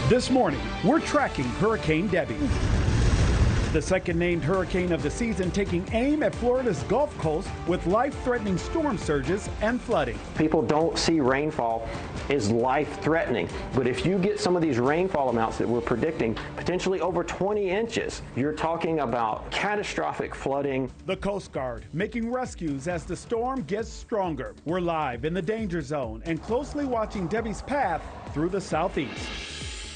This morning, we're tracking Hurricane Debbie, the second named hurricane of the season, taking aim at Florida's Gulf Coast with life-threatening storm surges and flooding. People don't see rainfall as life-threatening, but if you get some of these rainfall amounts that we're predicting, potentially over 20 inches, you're talking about catastrophic flooding. The Coast Guard making rescues as the storm gets stronger. We're live in the danger zone and closely watching Debbie's path through the southeast.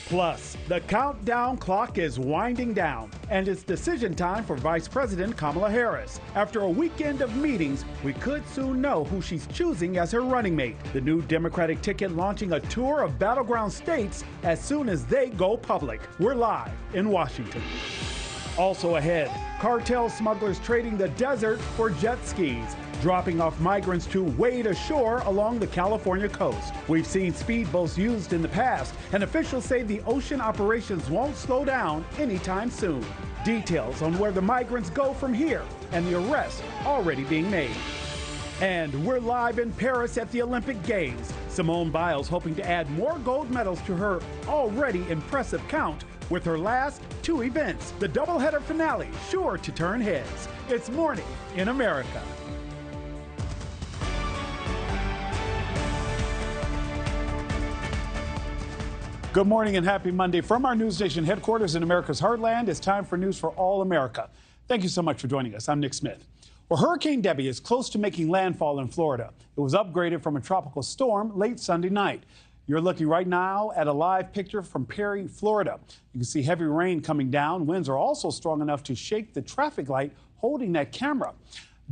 Plus, the countdown clock is winding down, and it's decision time for Vice President Kamala Harris. After a weekend of meetings, we could soon know who she's choosing as her running mate. The new Democratic ticket launching a tour of battleground states as soon as they go public. We're live in Washington. Also ahead, cartel smugglers trading the desert for jet skis, dropping off migrants to wade ashore along the California coast. We've seen speedboats used in the past, and officials say the ocean operations won't slow down anytime soon. Details on where the migrants go from here and the arrests already being made. And we're live in Paris at the Olympic Games. Simone Biles hoping to add more gold medals to her already impressive count with her last two events. The doubleheader finale sure to turn heads. It's Morning in America. Good morning and happy Monday. From our NewsNation headquarters in America's heartland, it's time for News for All America. Thank you so much for joining us. I'm Nick Smith. Well, Hurricane Debbie is close to making landfall in Florida. It was upgraded from a tropical storm late Sunday night. You're looking right now at a live picture from Perry, Florida. You can see heavy rain coming down. Winds are also strong enough to shake the traffic light holding that camera.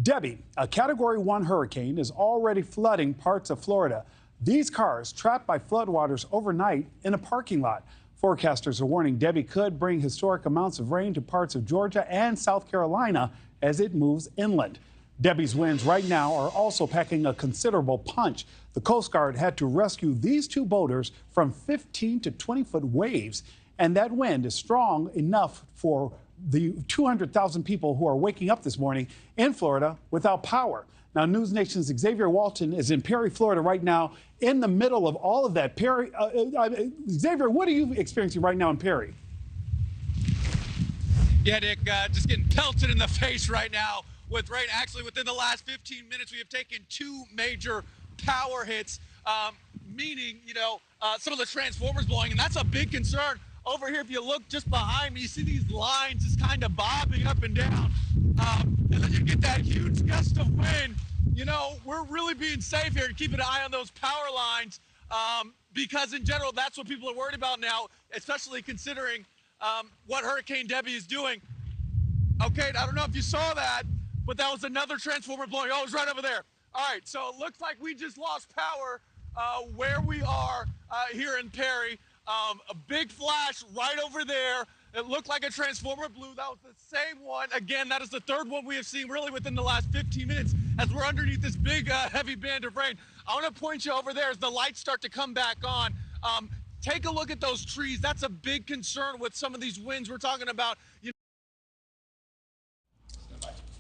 Debbie, a Category 1 hurricane, is already flooding parts of Florida. These cars trapped by floodwaters overnight in a parking lot. Forecasters are warning Debbie could bring historic amounts of rain to parts of Georgia and South Carolina as it moves inland. Debbie's winds right now are also packing a considerable punch. The Coast Guard had to rescue these two boaters from 15 to 20-foot waves, and that wind is strong enough for the 200,000 people who are waking up this morning in Florida without power. Now, News Nation's Xavier Walton is in Perry, Florida right now, in the middle of all of that. Perry, Xavier, what are you experiencing right now in Perry? Yeah, Nick, just getting pelted in the face right now with rain. Actually, within the last 15 minutes, we have taken two major power hits, meaning, some of the transformers blowing, and that's a big concern. Over here, if you look just behind me, you see these lines just kind of bobbing up and down. And then you get that huge gust of wind. We're really being safe here to keep an eye on those power lines because in general, that's what people are worried about now, especially considering what Hurricane Debbie is doing. Okay, I don't know if you saw that, but that was another transformer blowing. Oh, it was right over there. All right, so it looks like we just lost power where we are here in Perry. A big flash right over there. It looked like a transformer blew. That was the same one. Again, that is the third one we have seen really within the last 15 minutes as we're underneath this big heavy band of rain. I want to point you over there as the lights start to come back on. Take a look at those trees. That's a big concern with some of these winds we're talking about.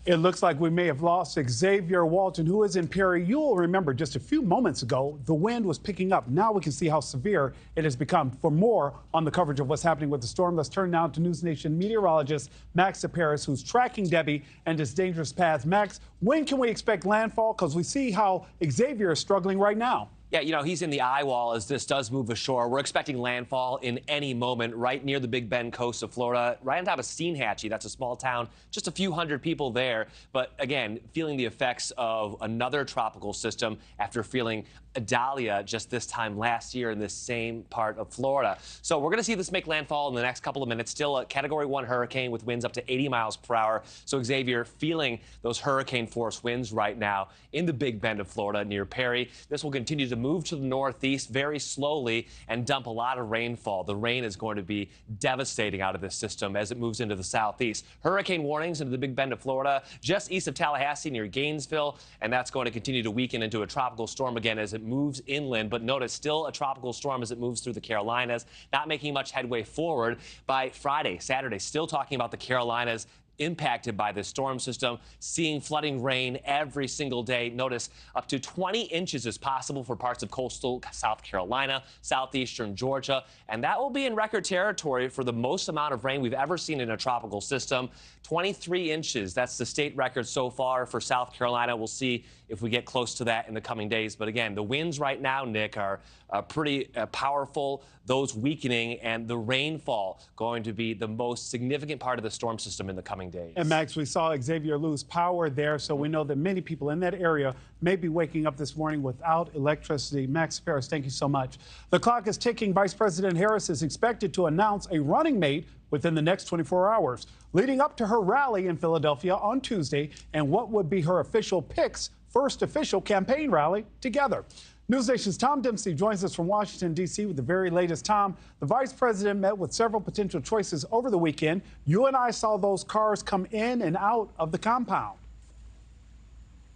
It looks like we may have lost Xavier Walton, who is in Perry. You will remember just a few moments ago, the wind was picking up. Now we can see how severe it has become. For more on the coverage of what's happening with the storm, let's turn now to NewsNation meteorologist Max Paris, who's tracking Debbie and its dangerous path. Max, when can we expect landfall? Because we see how Xavier is struggling right now. Yeah, he's in the eye wall as this does move ashore. We're expecting landfall in any moment right near the Big Bend coast of Florida, right on top of Steinhatchee. That's a small town, just a few hundred people there. But again, feeling the effects of another tropical system after feeling Idalia just this time last year in this same part of Florida. So we're going to see this make landfall in the next couple of minutes. Still a Category 1 hurricane with winds up to 80 miles per hour. So Xavier feeling those hurricane force winds right now in the Big Bend of Florida near Perry. This will continue to move to the northeast very slowly and dump a lot of rainfall. The rain is going to be devastating out of this system as it moves into the southeast. Hurricane warnings into the Big Bend of Florida, just east of Tallahassee near Gainesville, and that's going to continue to weaken into a tropical storm again as it moves inland. But notice, still a tropical storm as it moves through the Carolinas, not making much headway forward. By Friday, Saturday, still talking about the Carolinas impacted by this storm system, seeing flooding rain every single day. Notice up to 20 inches is possible for parts of coastal South Carolina, southeastern Georgia, and that will be in record territory for the most amount of rain we've ever seen in a tropical system. 23 inches, that's the state record so far for South Carolina. We'll see if we get close to that in the coming days. But again, the winds right now, Nick, are pretty powerful, those weakening, and the rainfall going to be the most significant part of the storm system in the coming days. And Max, we saw Xavier lose power there, so we know that many people in that area may be waking up this morning without electricity. Max Paris, thank you so much. The clock is ticking. Vice President Harris is expected to announce a running mate within the next 24 hours, leading up to her rally in Philadelphia on Tuesday, and what would be her official picks, first official campaign rally together. NewsNation's Tom Dempsey joins us from Washington, D.C. with the very latest. Tom, the vice president met with several potential choices over the weekend. You and I saw those cars come in and out of the compound.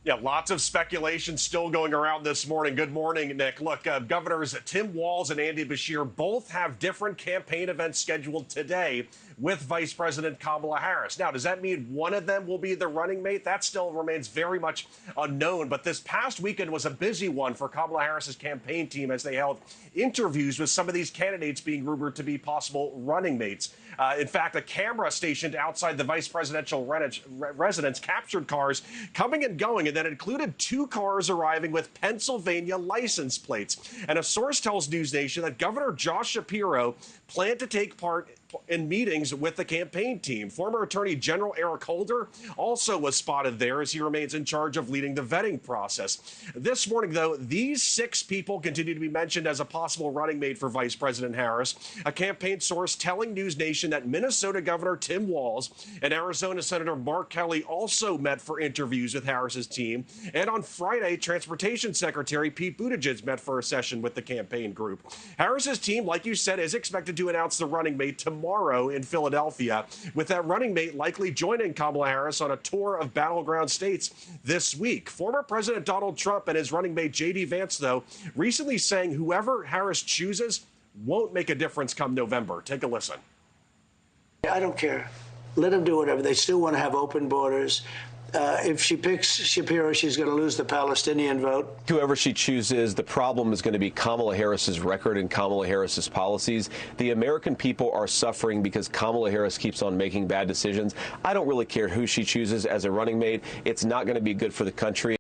Yeah, lots of speculation still going around this morning. Good morning, Nick. Look, Governors Tim Walz and Andy Beshear both have different campaign events scheduled today with Vice President Kamala Harris. Now, does that mean one of them will be the running mate? That still remains very much unknown. But this past weekend was a busy one for Kamala Harris's campaign team as they held interviews with some of these candidates being rumored to be possible running mates. In fact, a camera stationed outside the vice presidential residence captured cars coming and going, and that included 2 cars arriving with Pennsylvania license plates. And a source tells NewsNation that Governor Josh Shapiro planned to take part in meetings with the campaign team. Former Attorney General Eric Holder also was spotted there as he remains in charge of leading the vetting process. This morning, though, these 6 people continue to be mentioned as a possible running mate for Vice President Harris. A campaign source telling NewsNation that Minnesota Governor Tim Walz and Arizona Senator Mark Kelly also met for interviews with Harris's team. And on Friday, Transportation Secretary Pete Buttigieg met for a session with the campaign group. Harris's team, like you said, is expected to announce the running mate tomorrow in Philadelphia, with that running mate likely joining Kamala Harris on a tour of battleground states this week. Former President Donald Trump and his running mate J.D. Vance, though, recently saying whoever Harris chooses won't make a difference come November. Take a listen. I don't care. Let them do whatever. They still want to have open borders. If she picks Shapiro, she's going to lose the Palestinian vote. Whoever she chooses, the problem is going to be Kamala Harris's record and Kamala Harris's policies. The American people are suffering because Kamala Harris keeps on making bad decisions. I don't really care who she chooses as a running mate. It's not going to be good for the country.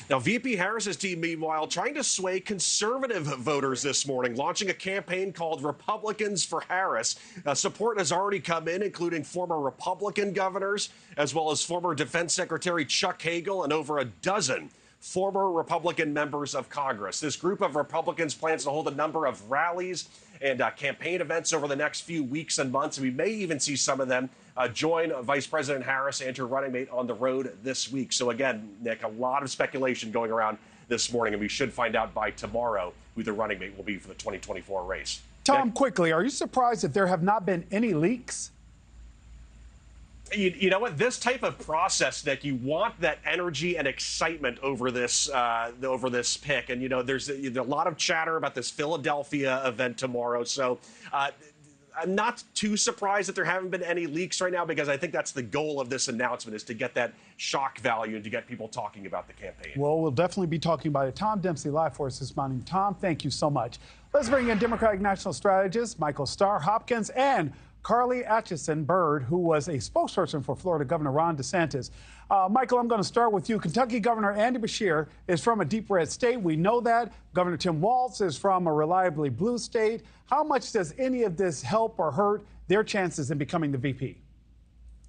Now, VP Harris's team, meanwhile, trying to sway conservative voters this morning, launching a campaign called Republicans for Harris. Support has already come in, including former Republican governors, as well as former Defense Secretary Chuck Hagel and over a dozen former Republican members of Congress. This group of Republicans plans to hold a number of rallies and campaign events over the next few weeks and months. We may even see some of them join Vice President Harris and her running mate on the road this week. So again, Nick, a lot of speculation going around this morning, and we should find out by tomorrow who the running mate will be for the 2024 race. Tom, Nick? quickly, are you surprised that there have not been any leaks? You know what? This type of process, Nick, you want that energy and excitement over this pick. And, you know, there's a lot of chatter about this Philadelphia event tomorrow. So I'm not too surprised that there haven't been any leaks right now, because I think that's the goal of this announcement, is to get that shock value and to get people talking about the campaign. Well, we'll definitely be talking about it. Tom Dempsey live for us this morning. Tom, thank you so much. Let's bring in Democratic National Strategist Michael Starr Hopkins and Carly Atchison Byrd, who was a spokesperson for Florida Governor Ron DeSantis. Michael, I'm going to start with you. Kentucky Governor Andy Beshear is from a deep red state. We know that. Governor Tim Walz is from a reliably blue state. How much does any of this help or hurt their chances in becoming the VP?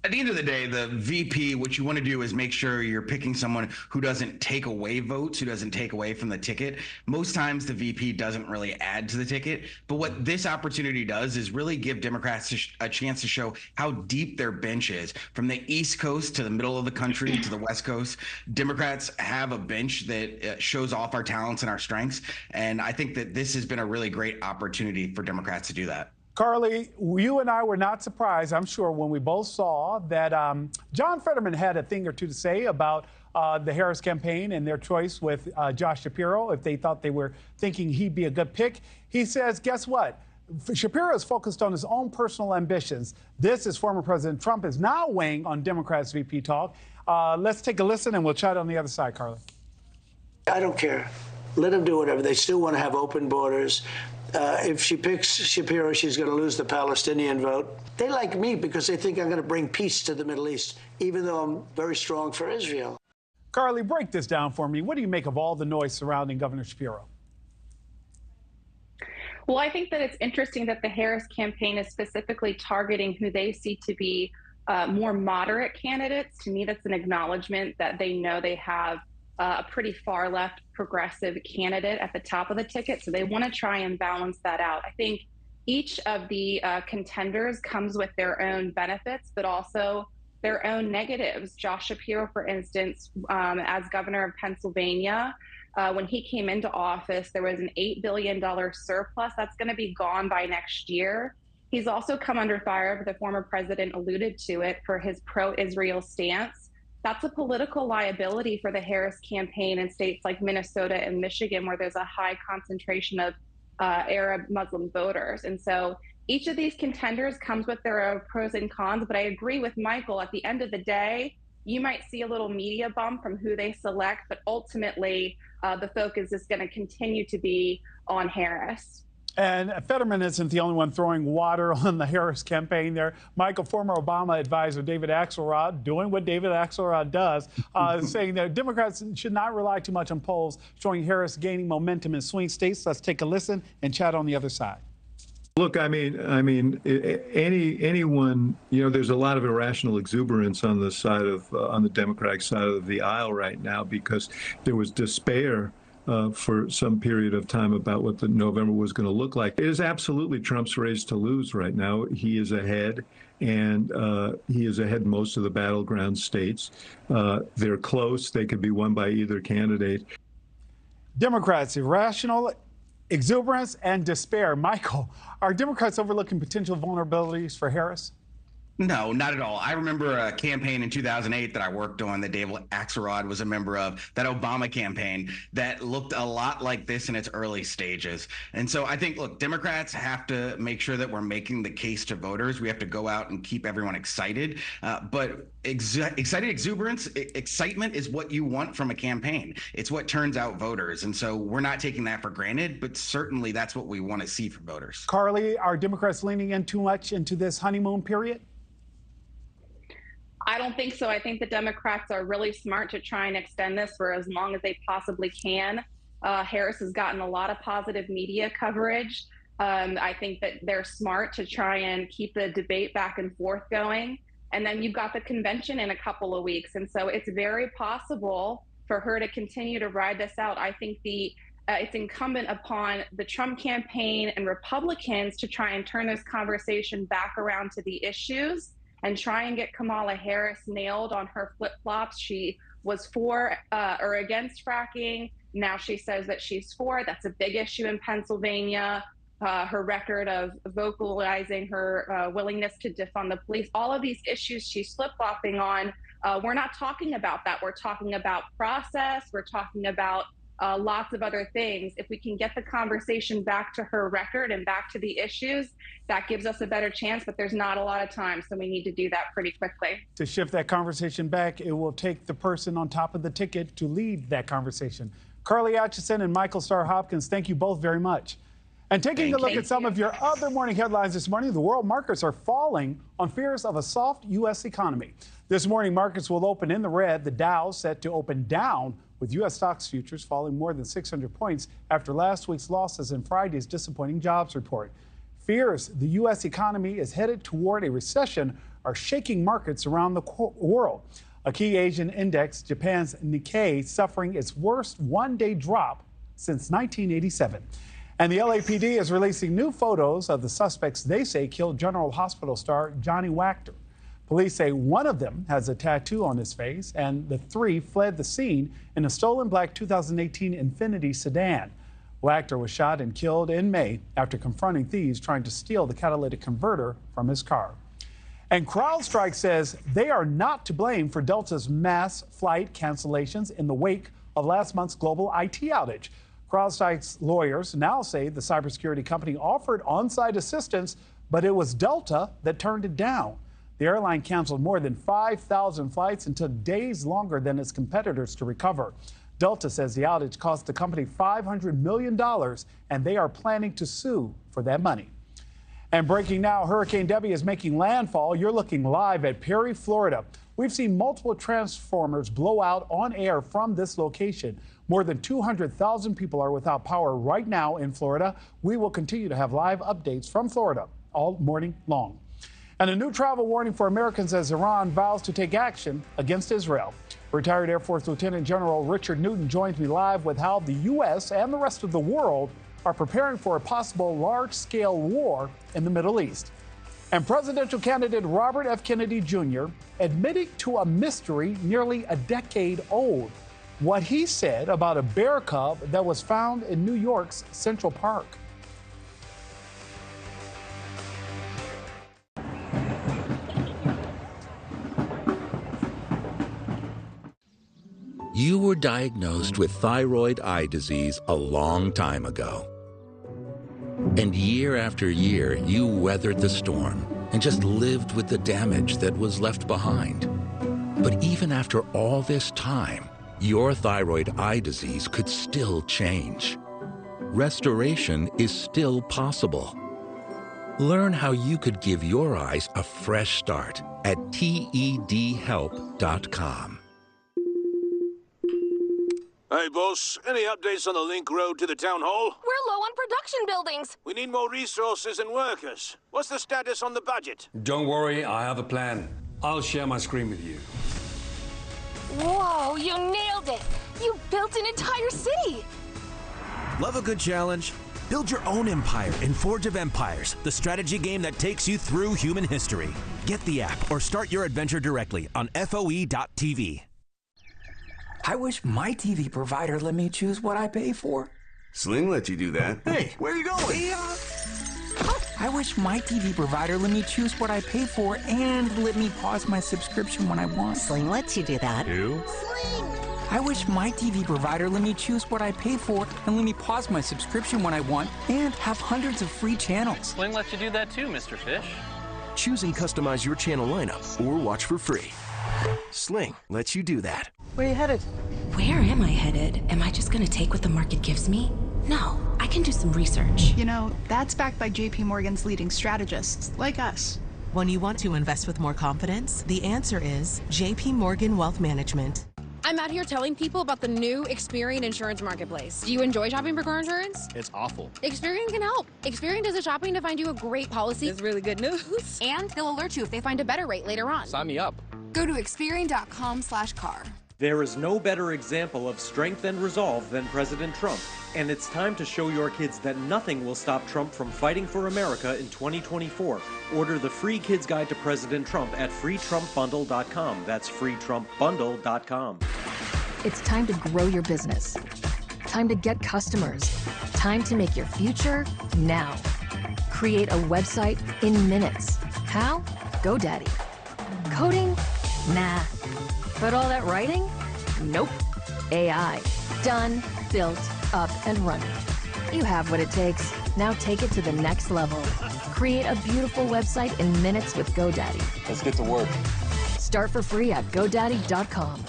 At the end of the day, the VP, what you want to do is make sure you're picking someone who doesn't take away votes, who doesn't take away from the ticket. Most times the VP doesn't really add to the ticket. But what this opportunity does is really give Democrats a chance to show how deep their bench is. From the East Coast to the middle of the country to the West Coast, Democrats have a bench that shows off our talents and our strengths. And I think that this has been a really great opportunity for Democrats to do that. Carly, you and I were not surprised, I'm sure, when we both saw that John Fetterman had a thing or two to say about the Harris campaign and their choice with Josh Shapiro, if they thought they were thinking he'd be a good pick. He says, guess what? Shapiro is focused on his own personal ambitions. This is former President Trump is now weighing on Democrats' VP talk. Let's take a listen, and we'll chat on the other side, Carly. I don't care. Let them do whatever. They still want to have open borders. If she picks Shapiro, she's going to lose the Palestinian vote. They like me because they think I'm going to bring peace to the Middle East, even though I'm very strong for Israel. Carly, break this down for me. What do you make of all the noise surrounding Governor Shapiro? Well, I think that it's interesting that the Harris campaign is specifically targeting who they see to be more moderate candidates. To me, that's an acknowledgement that they know they have a pretty far left progressive candidate at the top of the ticket. So they want to try and balance that out. I think each of the contenders comes with their own benefits, but also their own negatives. Josh Shapiro, for instance, as governor of Pennsylvania, when he came into office, there was an $8 billion surplus that's going to be gone by next year. He's also come under fire, the former president alluded to it, for his pro-Israel stance. That's a political liability for the Harris campaign in states like Minnesota and Michigan, where there's a high concentration of Arab Muslim voters. And so each of these contenders comes with their own pros and cons, but I agree with Michael. At the end of the day, you might see a little media bump from who they select, but ultimately the focus is going to continue to be on Harris. And Fetterman isn't the only one throwing water on the Harris campaign there. Michael, former Obama advisor David Axelrod, doing what David Axelrod does, saying that Democrats should not rely too much on polls showing Harris gaining momentum in swing states. Let's take a listen and chat on the other side. Look, I mean, anyone, you know, there's a lot of irrational exuberance on the side of on the Democratic side of the aisle right now because there was despair for some period of time about what the November was going to look like. It is absolutely Trump's race to lose right now. He is ahead, and he is ahead in most of the battleground states. They're close. They could be won by either candidate. Democrats, irrational exuberance and despair. Michael, are Democrats overlooking potential vulnerabilities for Harris? No, not at all. I remember a campaign in 2008 that I worked on that David Axelrod was a member of, that Obama campaign that looked a lot like this in its early stages. And so I think, look, Democrats have to make sure that we're making the case to voters. We have to go out and keep everyone excited. But excited exuberance, excitement is what you want from a campaign. It's what turns out voters. And so we're not taking that for granted, but certainly that's what we want to see from voters. Carly, are Democrats leaning in too much into this honeymoon period? I don't think so. I think the Democrats are really smart to try and extend this for as long as they possibly can. Harris has gotten a lot of positive media coverage. I think that they're smart to try and keep the debate back and forth going. And then you've got the convention in a couple of weeks. And so it's very possible for her to continue to ride this out. I think it's incumbent upon the Trump campaign and Republicans to try and turn this conversation back around to the issues and try and get Kamala Harris nailed on her flip-flops. She was for or against fracking. Now she says that she's for. That's a big issue in Pennsylvania. Her record of vocalizing her willingness to defund the police. All of these issues she's flip-flopping on. We're not talking about that. We're talking about process. We're talking about lots of other things. If we can get the conversation back to her record and back to the issues, that gives us a better chance, but there's not a lot of time, so we need to do that pretty quickly. To shift that conversation back, it will take the person on top of the ticket to lead that conversation. Carly Atchison and Michael Starr Hopkins, thank you both very much. And taking a look at some of your other morning headlines this morning, the world markets are falling on fears of a soft U.S. economy. This morning, markets will open in the red. The Dow set to open down, with U.S. stocks futures falling more than 600 points after last week's losses and Friday's disappointing jobs report. Fears the U.S. economy is headed toward a recession are shaking markets around the world. A key Asian index, Japan's Nikkei, suffering its worst one-day drop since 1987. And the LAPD is releasing new photos of the suspects they say killed General Hospital star Johnny Wachter. Police say one of them has a tattoo on his face, and the three fled the scene in a stolen black 2018 Infiniti sedan. Wachter was shot and killed in May after confronting thieves trying to steal the catalytic converter from his car. And CrowdStrike says they are not to blame for Delta's mass flight cancellations in the wake of last month's global IT outage. CrowdStrike's lawyers now say the cybersecurity company offered on-site assistance, but it was Delta that turned it down. The airline canceled more than 5,000 flights and took days longer than its competitors to recover. Delta says the outage cost the company $500 million, and they are planning to sue for that money. And breaking now, Hurricane Debbie is making landfall. You're looking live at Perry, Florida. We've seen multiple transformers blow out on air from this location. More than 200,000 people are without power right now in Florida. We will continue to have live updates from Florida all morning long. And a new travel warning for Americans as Iran vows to take action against Israel. Retired Air Force Lieutenant General Richard Newton joins me live with how the U.S. and the rest of the world are preparing for a possible large-scale war in the Middle East. And presidential candidate Robert F. Kennedy Jr. admitting to a mystery nearly a decade old. What he said about a bear cub that was found in New York's Central Park. You were diagnosed with thyroid eye disease a long time ago. And year after year, you weathered the storm and just lived with the damage that was left behind. But even after all this time, your thyroid eye disease could still change. Restoration is still possible. Learn how you could give your eyes a fresh start at TEDhelp.com. Hey, boss, any updates on the link road to the town hall? We're low on production buildings. We need more resources and workers. What's the status on the budget? Don't worry, I have a plan. I'll share my screen with you. Whoa, you nailed it! You built an entire city! Love a good challenge? Build your own empire in Forge of Empires, the strategy game that takes you through human history. Get the app or start your adventure directly on FOE.tv. I wish my TV provider let me choose what I pay for. Sling let you do that. Hey, where are you going? I wish my TV provider let me choose what I pay for and let me pause my subscription when I want. Sling lets you do that. Who? Sling! I wish my TV provider let me choose what I pay for and let me pause my subscription when I want and have hundreds of free channels. Sling lets you do that too, Mr. Fish. Choose and customize your channel lineup or watch for free. Sling lets you do that. Where are you headed? Where am I headed? Am I just gonna take what the market gives me? No, I can do some research. You know, that's backed by JP Morgan's leading strategists, like us. When you want to invest with more confidence, the answer is JP Morgan Wealth Management. I'm out here telling people about the new Experian Insurance Marketplace. Do you enjoy shopping for car insurance? It's awful. Experian can help. Experian does the shopping to find you a great policy. It's really good news. And they'll alert you if they find a better rate later on. Sign me up. Go to Experian.com/car. There is no better example of strength and resolve than President Trump, and it's time to show your kids that nothing will stop Trump from fighting for America in 2024. Order the free Kids Guide to President Trump at freetrumpbundle.com. That's freetrumpbundle.com. It's time to grow your business. Time to get customers. Time to make your future now. Create a website in minutes. How? GoDaddy. Coding? Nah. But all that writing? Nope. AI. Done, built, up, and running. You have what it takes. Now take it to the next level. Create a beautiful website in minutes with GoDaddy. Let's get to work. Start for free at GoDaddy.com.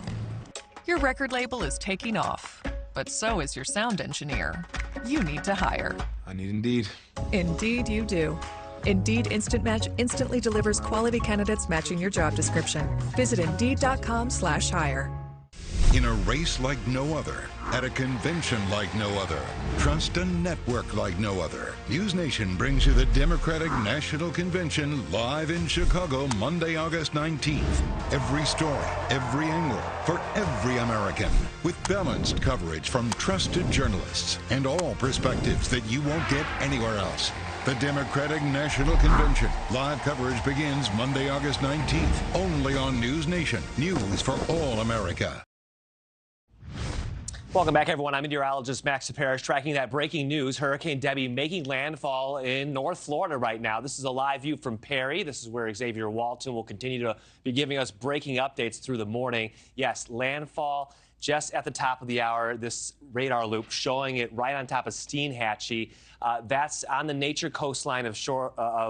Your record label is taking off, but so is your sound engineer. You need to hire. I need Indeed. Indeed you do. Indeed Instant Match instantly delivers quality candidates matching your job description. Visit Indeed.com/hire. In a race like no other, at a convention like no other, trust a network like no other. NewsNation brings you the Democratic National Convention live in Chicago, Monday, August 19th. Every story, every angle, for every American, with balanced coverage from trusted journalists and all perspectives that you won't get anywhere else. The Democratic National Convention. Live coverage begins Monday, August 19th, only on NewsNation. News for all America. Welcome back, everyone. I'm meteorologist Max Parrish, tracking that breaking news. Hurricane Debbie making landfall in North Florida right now. This is a live view from Perry. This is where Xavier Walton will continue to be giving us breaking updates through the morning. Yes, landfall just at the top of the hour, this radar loop showing it right on top of Steinhatchee. That's on the nature coastline of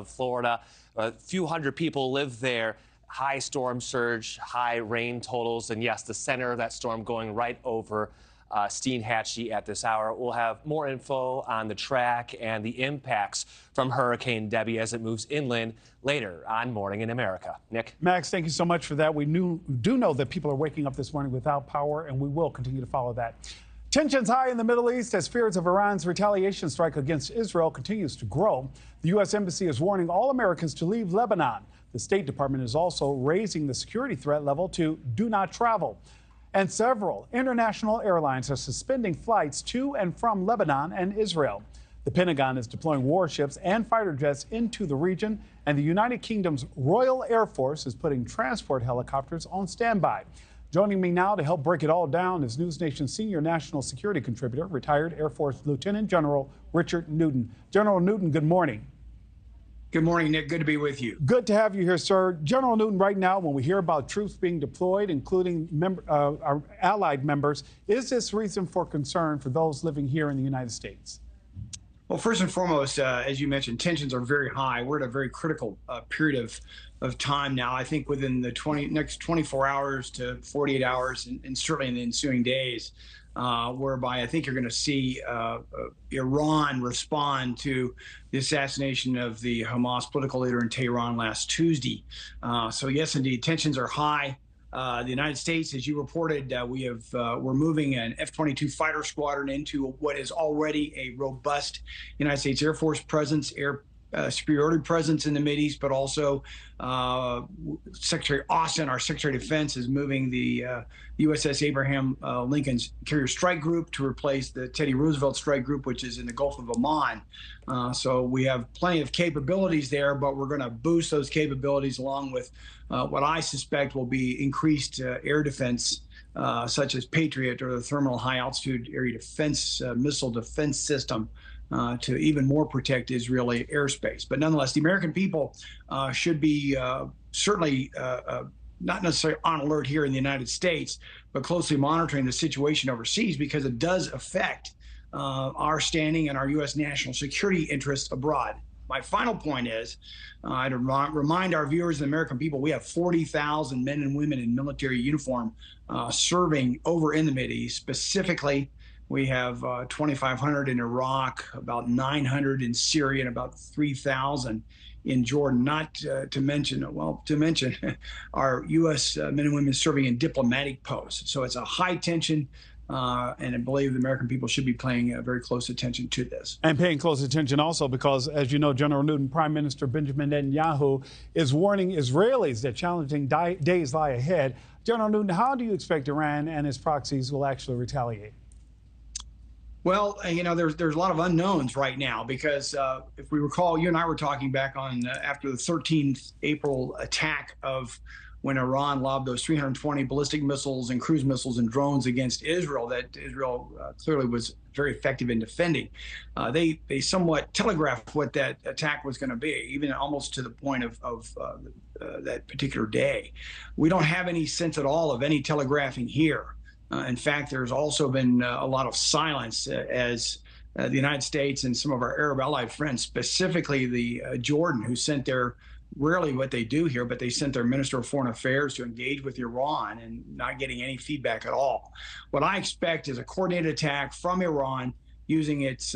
Florida. A few hundred people live there. High storm surge, high rain totals, and yes, the center of that storm going right over Steinhatchee at this hour. We'll have more info on the track and the impacts from Hurricane Debbie as it moves inland later on Morning in America. Nick? Max, thank you so much for that. We do know that people are waking up this morning without power, and we will continue to follow that. Tensions high in the Middle East as fears of Iran's retaliation strike against Israel continues to grow. The U.S. Embassy is warning all Americans to leave Lebanon. The State Department is also raising the security threat level to do not travel. And several international airlines are suspending flights to and from Lebanon and Israel. The Pentagon is deploying warships and fighter jets into the region, and the United Kingdom's Royal Air Force is putting transport helicopters on standby. Joining me now to help break it all down is NewsNation senior national security contributor, retired Air Force Lieutenant General Richard Newton. General Newton, good morning. Good morning, Nick. Good to be with you. Good to have you here, sir. General Newton, right now, when we hear about troops being deployed, including our allied members, is this reason for concern for those living here in the United States? Well, first and foremost, as you mentioned, tensions are very high. We're at a very critical period of time now. I think within the next 24 hours to 48 hours, and certainly in the ensuing days, whereby I think you're going to see Iran respond to the assassination of the Hamas political leader in Tehran last Tuesday. So yes, indeed, tensions are high. The United States, as you reported, we're moving an F-22 fighter squadron into what is already a robust United States Air Force presence, superiority presence in the Mideast, but also Secretary Austin, our Secretary of Defense, is moving the USS Abraham Lincoln's Carrier Strike Group to replace the Teddy Roosevelt Strike Group, which is in the Gulf of Oman. So we have plenty of capabilities there, but we're going to boost those capabilities along with what I suspect will be increased air defense, such as Patriot, or the Thermal High Altitude Area Defense Missile Defense System, to even more protect Israeli airspace. But nonetheless, the American people should be certainly not necessarily on alert here in the United States, but closely monitoring the situation overseas, because it does affect our standing and our U.S. national security interests abroad. My final point is, I'd remind our viewers and the American people, we have 40,000 men and women in military uniform serving over in the Mideast. Specifically, we have 2,500 in Iraq, about 900 in Syria, and about 3,000 in Jordan, not to mention our U.S. men and women serving in diplomatic posts. So it's a high tension, and I believe the American people should be paying very close attention to this. And paying close attention also because, as you know, General Newton, Prime Minister Benjamin Netanyahu is warning Israelis that challenging days lie ahead. General Newton, how do you expect Iran and its proxies will actually retaliate? Well, you know, there's a lot of unknowns right now because if we recall, you and I were talking back on after the 13th April attack of when Iran lobbed those 320 ballistic missiles and cruise missiles and drones against Israel, that Israel clearly was very effective in defending. They somewhat telegraphed what that attack was going to be, even almost to the point of that particular day. We don't have any sense at all of any telegraphing here. In fact, there's also been a lot of silence as the United States and some of our Arab allied friends, specifically the Jordan, who sent their, rarely what they do here, but they sent their Minister of Foreign Affairs to engage with Iran and not getting any feedback at all. What I expect is a coordinated attack from Iran using its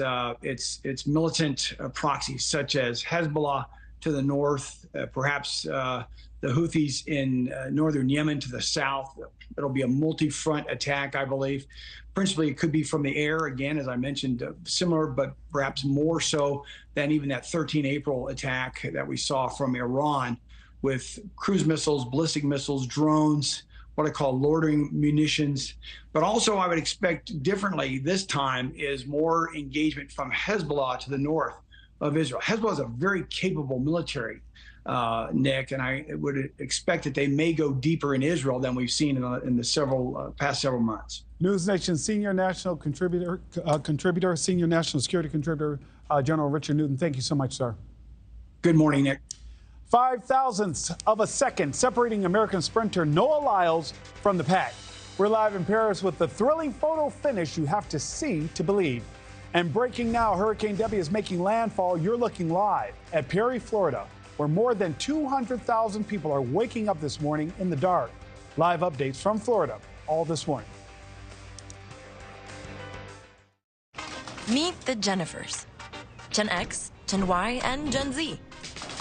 militant proxies, such as Hezbollah to the north, perhaps the Houthis in northern Yemen to the south. It'll be a multi-front attack, I believe. Principally, it could be from the air, again, as I mentioned, similar, but perhaps more so than even that 13 April attack that we saw from Iran, with cruise missiles, ballistic missiles, drones, what I call loitering munitions. But also I would expect differently this time is more engagement from Hezbollah to the north of Israel. Hezbollah is a very capable military, Nick, and I would expect that they may go deeper in Israel than we've seen in the past several months. NewsNation senior national contributor, senior national security contributor, General Richard Newton. Thank you so much, sir. Good morning, Nick. 5 thousandths of a second separating American sprinter Noah Lyles from the pack. We're live in Paris with the thrilling photo finish you have to see to believe. And breaking now, Hurricane Debbie is making landfall. You're looking live at Perry, Florida, where more than 200,000 people are waking up this morning in the dark. Live updates from Florida all this morning. Meet the Jennifers. Gen X, Gen Y, and Gen Z.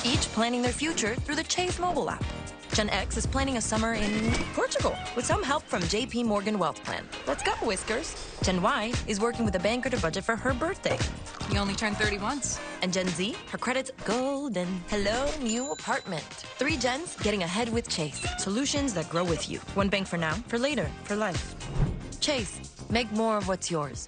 Each planning their future through the Chase mobile app. Gen X is planning a summer in Portugal with some help from JP Morgan Wealth Plan. Let's go, Whiskers. Gen Y is working with a banker to budget for her birthday. You only turned 30 once. And Gen Z, her credit's golden. Hello, new apartment. 3 gens getting ahead with Chase. Solutions that grow with you. One bank for now, for later, for life. Chase, make more of what's yours.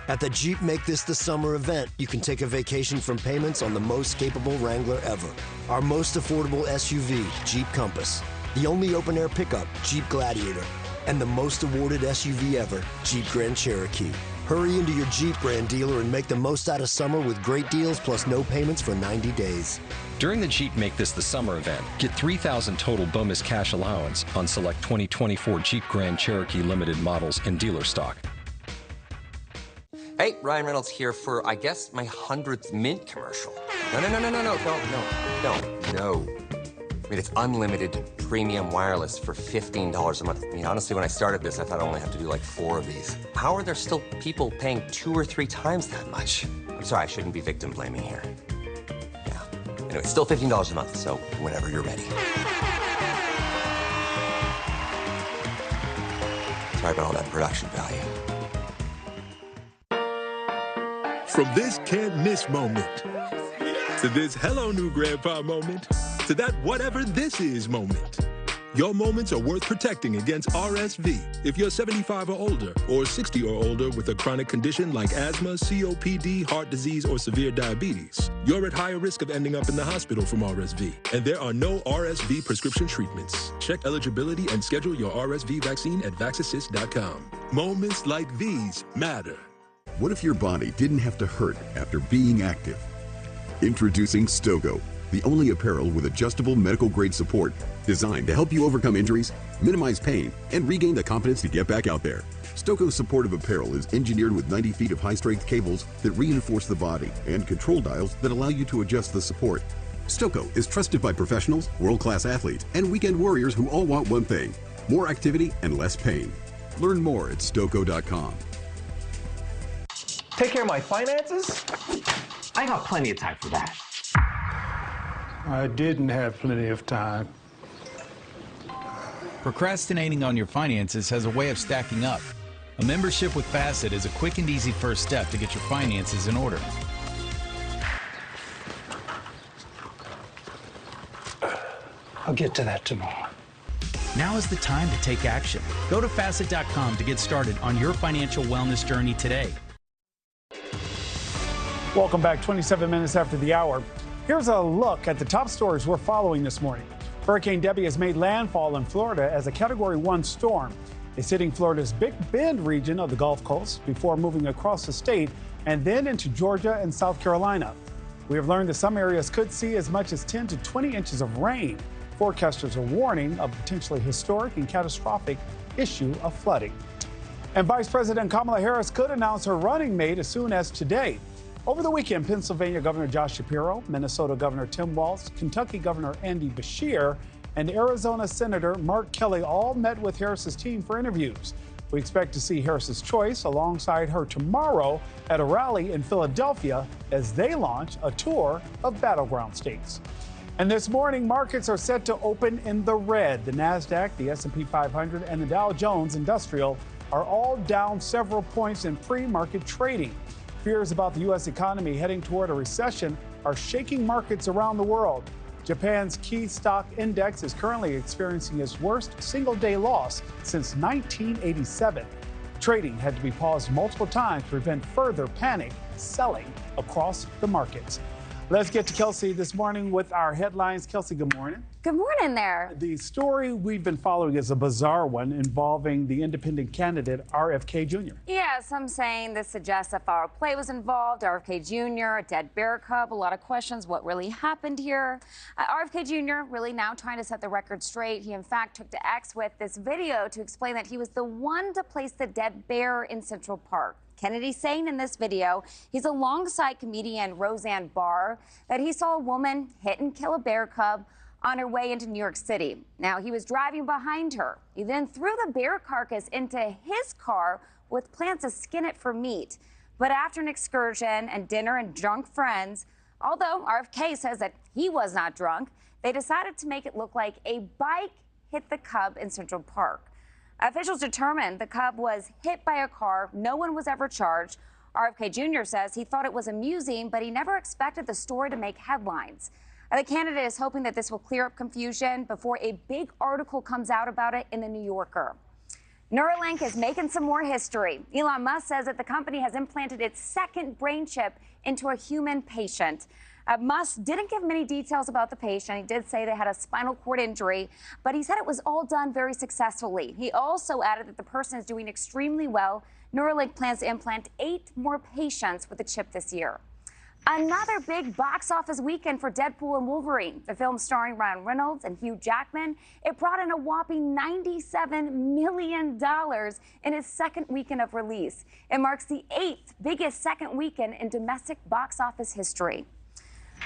At the Jeep Make This the Summer event, you can take a vacation from payments on the most capable Wrangler ever. Our most affordable SUV, Jeep Compass. The only open-air pickup, Jeep Gladiator. And the most awarded SUV ever, Jeep Grand Cherokee. Hurry into your Jeep brand dealer and make the most out of summer with great deals plus no payments for 90 days. During the Jeep Make This the Summer event, get $3,000 total bonus cash allowance on select 2024 Jeep Grand Cherokee Limited models in dealer stock. Hey, Ryan Reynolds here for, I guess, my 100th Mint commercial. No. I mean, it's unlimited premium wireless for $15 a month. I mean, honestly, when I started this, I thought I only have to do like 4 of these. How are there still people paying 2 or 3 times that much? I'm sorry, I shouldn't be victim blaming here. Yeah. Anyway, still $15 a month, so whenever you're ready. Sorry about all that production value. From this can't miss moment, to this hello new grandpa moment, to that whatever this is moment. Your moments are worth protecting against RSV if you're 75 or older, or 60 or older with a chronic condition like asthma, COPD, heart disease, or severe diabetes. You're at higher risk of ending up in the hospital from RSV, and there are no RSV prescription treatments. Check eligibility and schedule your RSV vaccine at vaxassist.com. Moments like these matter. What if your body didn't have to hurt after being active? Introducing Stogo, the only apparel with adjustable medical-grade support designed to help you overcome injuries, minimize pain, and regain the confidence to get back out there. Stogo's supportive apparel is engineered with 90 feet of high-strength cables that reinforce the body and control dials that allow you to adjust the support. Stogo is trusted by professionals, world-class athletes, and weekend warriors who all want one thing: more activity and less pain. Learn more at Stogo.com. Take care of my finances? I got plenty of time for that. I didn't have plenty of time. Procrastinating on your finances has a way of stacking up. A membership with Facet is a quick and easy first step to get your finances in order. I'll get to that tomorrow. Now is the time to take action. Go to Facet.com to get started on your financial wellness journey today. Welcome back, 27 minutes after the hour. Here's a look at the top stories we're following this morning. Hurricane Debbie has made landfall in Florida as a Category 1 storm. It's hitting Florida's Big Bend region of the Gulf Coast before moving across the state and then into Georgia and South Carolina. We have learned that some areas could see as much as 10 to 20 inches of rain. Forecasters are warning of a potentially historic and catastrophic issue of flooding. And Vice President Kamala Harris could announce her running mate as soon as today. Over the weekend, Pennsylvania Governor Josh Shapiro, Minnesota Governor Tim Walz, Kentucky Governor Andy Beshear, and Arizona Senator Mark Kelly all met with Harris's team for interviews. We expect to see Harris's choice alongside her tomorrow at a rally in Philadelphia as they launch a tour of battleground states. And this morning, markets are set to open in the red. The Nasdaq, the S&P 500, and the Dow Jones Industrial are all down several points in pre-market trading. Fears about the U.S. economy heading toward a recession are shaking markets around the world. Japan's key stock index is currently experiencing its worst single-day loss since 1987. Trading had to be paused multiple times to prevent further panic selling across the markets. Let's get to Kelsey this morning with our headlines. Kelsey, good morning. Good morning there. The story we've been following is a bizarre one involving the independent candidate, RFK Jr. Yeah, some saying this suggests that foul play was involved, RFK Jr., a dead bear cub, a lot of questions, what really happened here. RFK Jr. really now trying to set the record straight. He, in fact, took to X with this video to explain that he was the one to place the dead bear in Central Park. Kennedy saying in this video he's alongside comedian Roseanne Barr that he saw a woman hit and kill a bear cub on her way into New York City. Now, he was driving behind her. He then threw the bear carcass into his car with plans to skin it for meat. But after an excursion and dinner and drunk friends, although RFK says that he was not drunk, they decided to make it look like a bike hit the cub in Central Park. Officials determined the cub was hit by a car. No one was ever charged. RFK Jr. says he thought it was amusing, but he never expected the story to make headlines. The candidate is hoping that this will clear up confusion before a big article comes out about it in the New Yorker. Neuralink is making some more history. Elon Musk says that the company has implanted its second brain chip into a human patient. Musk didn't give many details about the patient. He did say they had a spinal cord injury, but he said it was all done very successfully. He also added that the person is doing extremely well. Neuralink plans to implant 8 more patients with the chip this year. Another big box office weekend for Deadpool and Wolverine. The film starring Ryan Reynolds and Hugh Jackman, it brought in a whopping $97 million in its second weekend of release. It marks the 8th biggest second weekend in domestic box office history.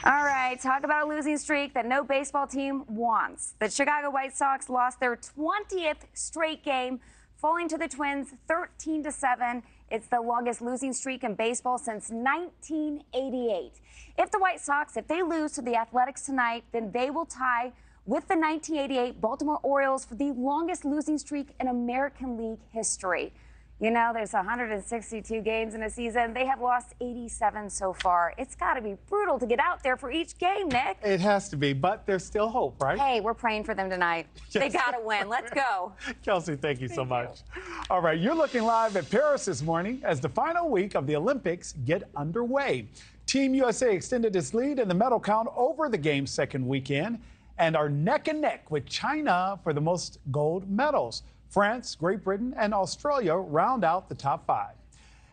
All right, talk about a losing streak that no baseball team wants. The Chicago White Sox lost their 20th straight game, falling to the Twins 13-7. It's the longest losing streak in baseball since 1988. If the White Sox, if they lose to the Athletics tonight, then they will tie with the 1988 Baltimore Orioles for the longest losing streak in American League history. You know, there's 162 games in a season. They have lost 87 so far. It's got to be brutal to get out there for each game, Nick. It has to be, but there's still hope, right? Hey, we're praying for them tonight. Yes. They got to win. Let's go. Kelsey, thank you so much. All right, you're looking live at Paris this morning as the final week of the Olympics get underway. Team USA extended its lead in the medal count over the game's second weekend and are neck and neck with China for the most gold medals. France, Great Britain, and Australia round out the top 5.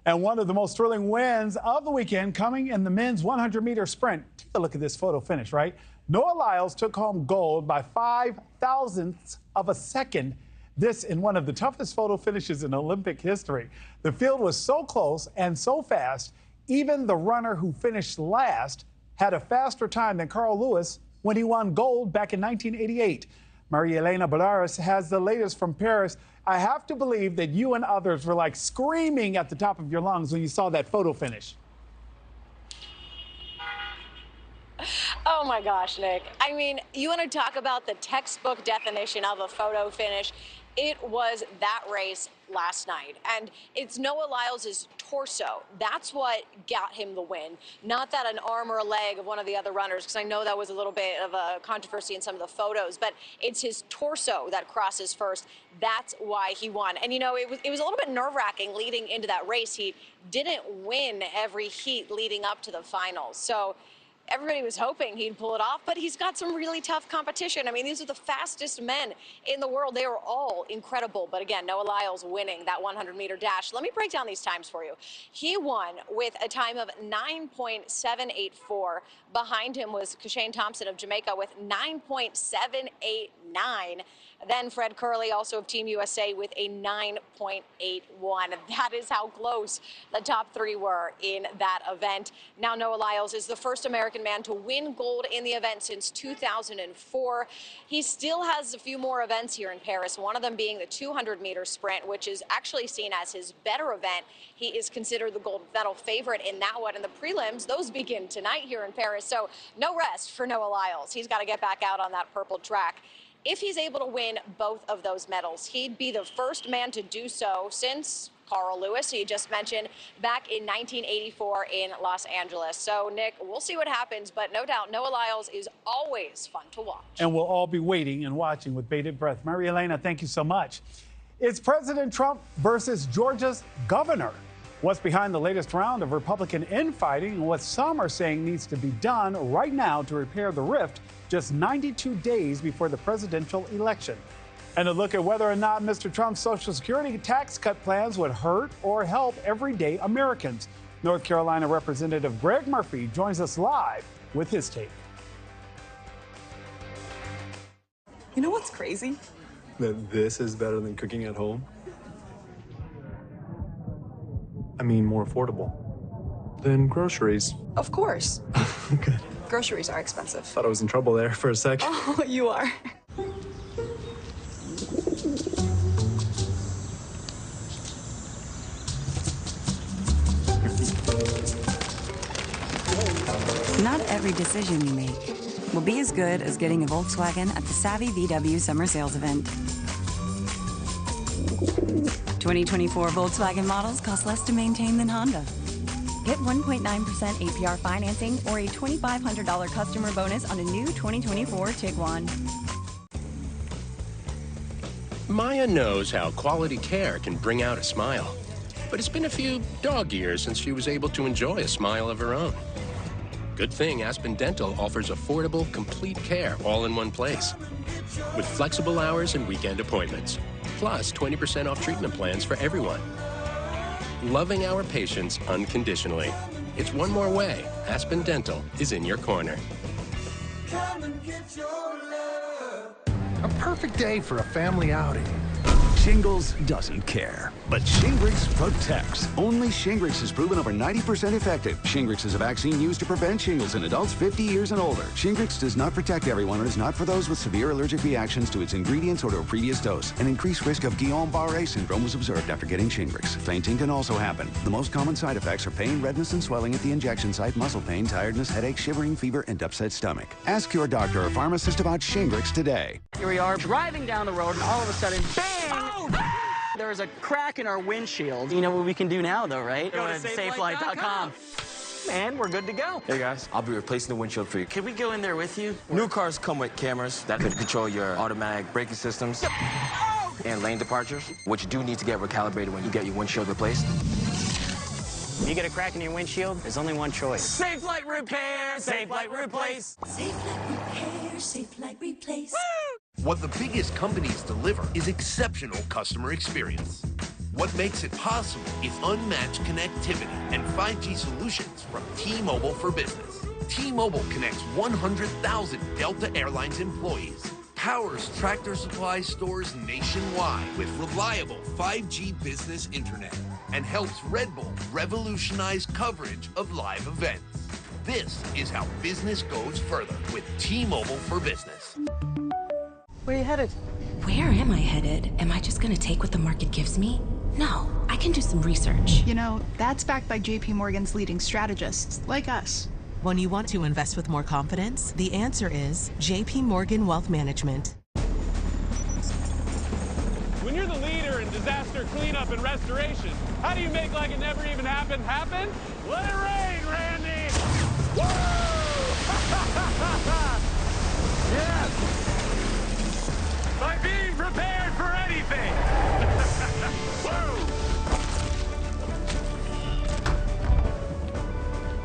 And one of the most thrilling wins of the weekend coming in the men's 100-meter sprint. Take a look at this photo finish, right? Noah Lyles took home gold by 5 thousandths of a second. This in one of the toughest photo finishes in Olympic history. The field was so close and so fast, even the runner who finished last had a faster time than Carl Lewis when he won gold back in 1988. Maria-Elena Bolares has the latest from Paris. I have to believe that you and others were like screaming at the top of your lungs when you saw that photo finish. Oh my gosh, Nick. I mean, you want to talk about the textbook definition of a photo finish? It was that race last night, and it's Noah Lyles' torso. That's what got him the win, not that an arm or a leg of one of the other runners, because I know that was a little bit of a controversy in some of the photos, but it's his torso that crosses first. That's why he won. And, you know, it was a little bit nerve-wracking leading into that race. He didn't win every heat leading up to the finals, so everybody was hoping he'd pull it off, but he's got some really tough competition. I mean, these are the fastest men in the world. They are all incredible. But again, Noah Lyles winning that 100-meter dash. Let me break down these times for you. He won with a time of 9.784. Behind him was Kashane Thompson of Jamaica with 9.789. Then Fred Curley, also of Team USA, with a 9.81. That is how close the top 3 were in that event. Now Noah Lyles is the first American man to win gold in the event since 2004. He still has a few more events here in Paris, one of them being the 200-meter sprint, which is actually seen as his better event. He is considered the gold medal favorite in that one. And the prelims, those begin tonight here in Paris. So no rest for Noah Lyles. He's got to get back out on that purple track. If he's able to win both of those medals, he'd be the first man to do so since Carl Lewis, he just mentioned, back in 1984 in Los Angeles. So, Nick, we'll see what happens, but no doubt Noah Lyles is always fun to watch. And we'll all be waiting and watching with bated breath. Maria-Elena, thank you so much. It's President Trump versus Georgia's governor. What's behind the latest round of Republican infighting and what some are saying needs to be done right now to repair the rift just 92 days before the presidential election. And a look at whether or not Mr. Trump's Social Security tax cut plans would hurt or help everyday Americans. North Carolina Representative Greg Murphy joins us live with his take. You know what's crazy? That this is better than cooking at home? I mean, more affordable than groceries. Of course. Good. Groceries are expensive. Thought I was in trouble there for a sec. Oh, you are. Not every decision you make will be as good as getting a Volkswagen at the Savvy VW Summer Sales Event. 2024 Volkswagen models cost less to maintain than Honda. Get 1.9% APR financing or a $2,500 customer bonus on a new 2024 Tiguan. Maya knows how quality care can bring out a smile. But it's been a few dog years since she was able to enjoy a smile of her own. Good thing Aspen Dental offers affordable, complete care all in one place. With flexible hours and weekend appointments. Plus 20% off treatment plans for everyone. Loving our patients unconditionally. It's one more way Aspen Dental is in your corner. Come and get your love. A perfect day for a family outing. Shingles doesn't care, but Shingrix protects. Only Shingrix has proven over 90% effective. Shingrix is a vaccine used to prevent shingles in adults 50 years and older. Shingrix does not protect everyone and is not for those with severe allergic reactions to its ingredients or to a previous dose. An increased risk of Guillain-Barré syndrome was observed after getting Shingrix. Fainting can also happen. The most common side effects are pain, redness, and swelling at the injection site, muscle pain, tiredness, headache, shivering, fever, and upset stomach. Ask your doctor or pharmacist about Shingrix today. Here we are driving down the road, and all of a sudden, bang! There's a crack in our windshield. You know what we can do now, though, right? Go to safelight.com. And we're good to go. Hey, guys, I'll be replacing the windshield for you. Can we go in there with you? New cars come with cameras that could control your automatic braking systems and lane departures, which do need to get recalibrated when you get your windshield replaced. If you get a crack in your windshield, there's only one choice. Safe Light Repair, Safe Light Replace. Safe Light Repair, Safe Light Replace. What the biggest companies deliver is exceptional customer experience. What makes it possible is unmatched connectivity and 5G solutions from T-Mobile for Business. T-Mobile connects 100,000 Delta Airlines employees, powers Tractor Supply stores nationwide with reliable 5G business internet, and helps Red Bull revolutionize coverage of live events. This is how business goes further with T-Mobile for Business. Where are you headed? Where am I headed? Am I just going to take what the market gives me? No, I can do some research. You know, that's backed by JP Morgan's leading strategists, like us. When you want to invest with more confidence, the answer is JP Morgan Wealth Management. When you're the leader in disaster cleanup and restoration, how do you make like it never even happened happen? Let it rain, Randy! Woo! Yes! By being prepared for anything! Woo!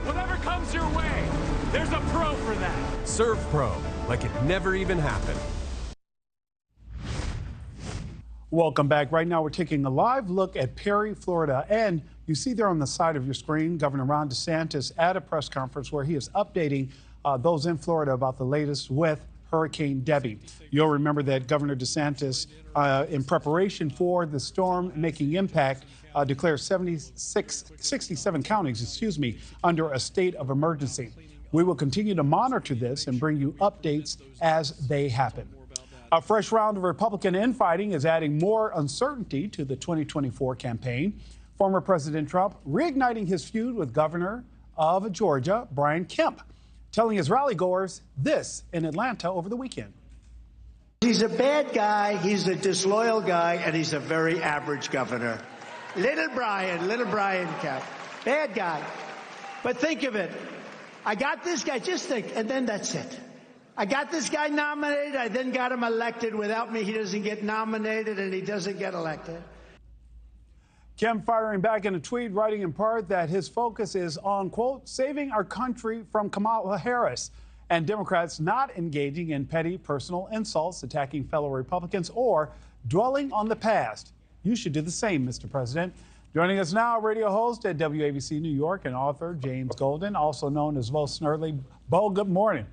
Whatever comes your way, there's a pro for that. Serve Pro, like it never even happened. Welcome back. Right now, we're taking a live look at Perry, Florida. And you see there on the side of your screen, Governor Ron DeSantis at a press conference where he is updating those in Florida about the latest with Hurricane Debbie. You'll remember that Governor DeSantis, in preparation for the storm making impact, declared 67 counties, under a state of emergency. We will continue to monitor this and bring you updates as they happen. A fresh round of Republican infighting is adding more uncertainty to the 2024 campaign. Former President Trump reigniting his feud with Governor of Georgia, Brian Kemp, telling his rally-goers this in Atlanta over the weekend. He's a bad guy, he's a disloyal guy, and he's a very average governor. Little Brian Kemp, bad guy. But think of it. I got this guy, just think, and then that's it. I got this guy nominated, I then got him elected. Without me, he doesn't get nominated and he doesn't get elected. Kemp firing back in a tweet, writing in part that his focus is on, quote, saving our country from Kamala Harris, and Democrats not engaging in petty personal insults, attacking fellow Republicans, or dwelling on the past. You should do the same, Mr. President. Joining us now, radio host at WABC New York and author James Golden, also known as Bo Snerdley. Bo, good morning.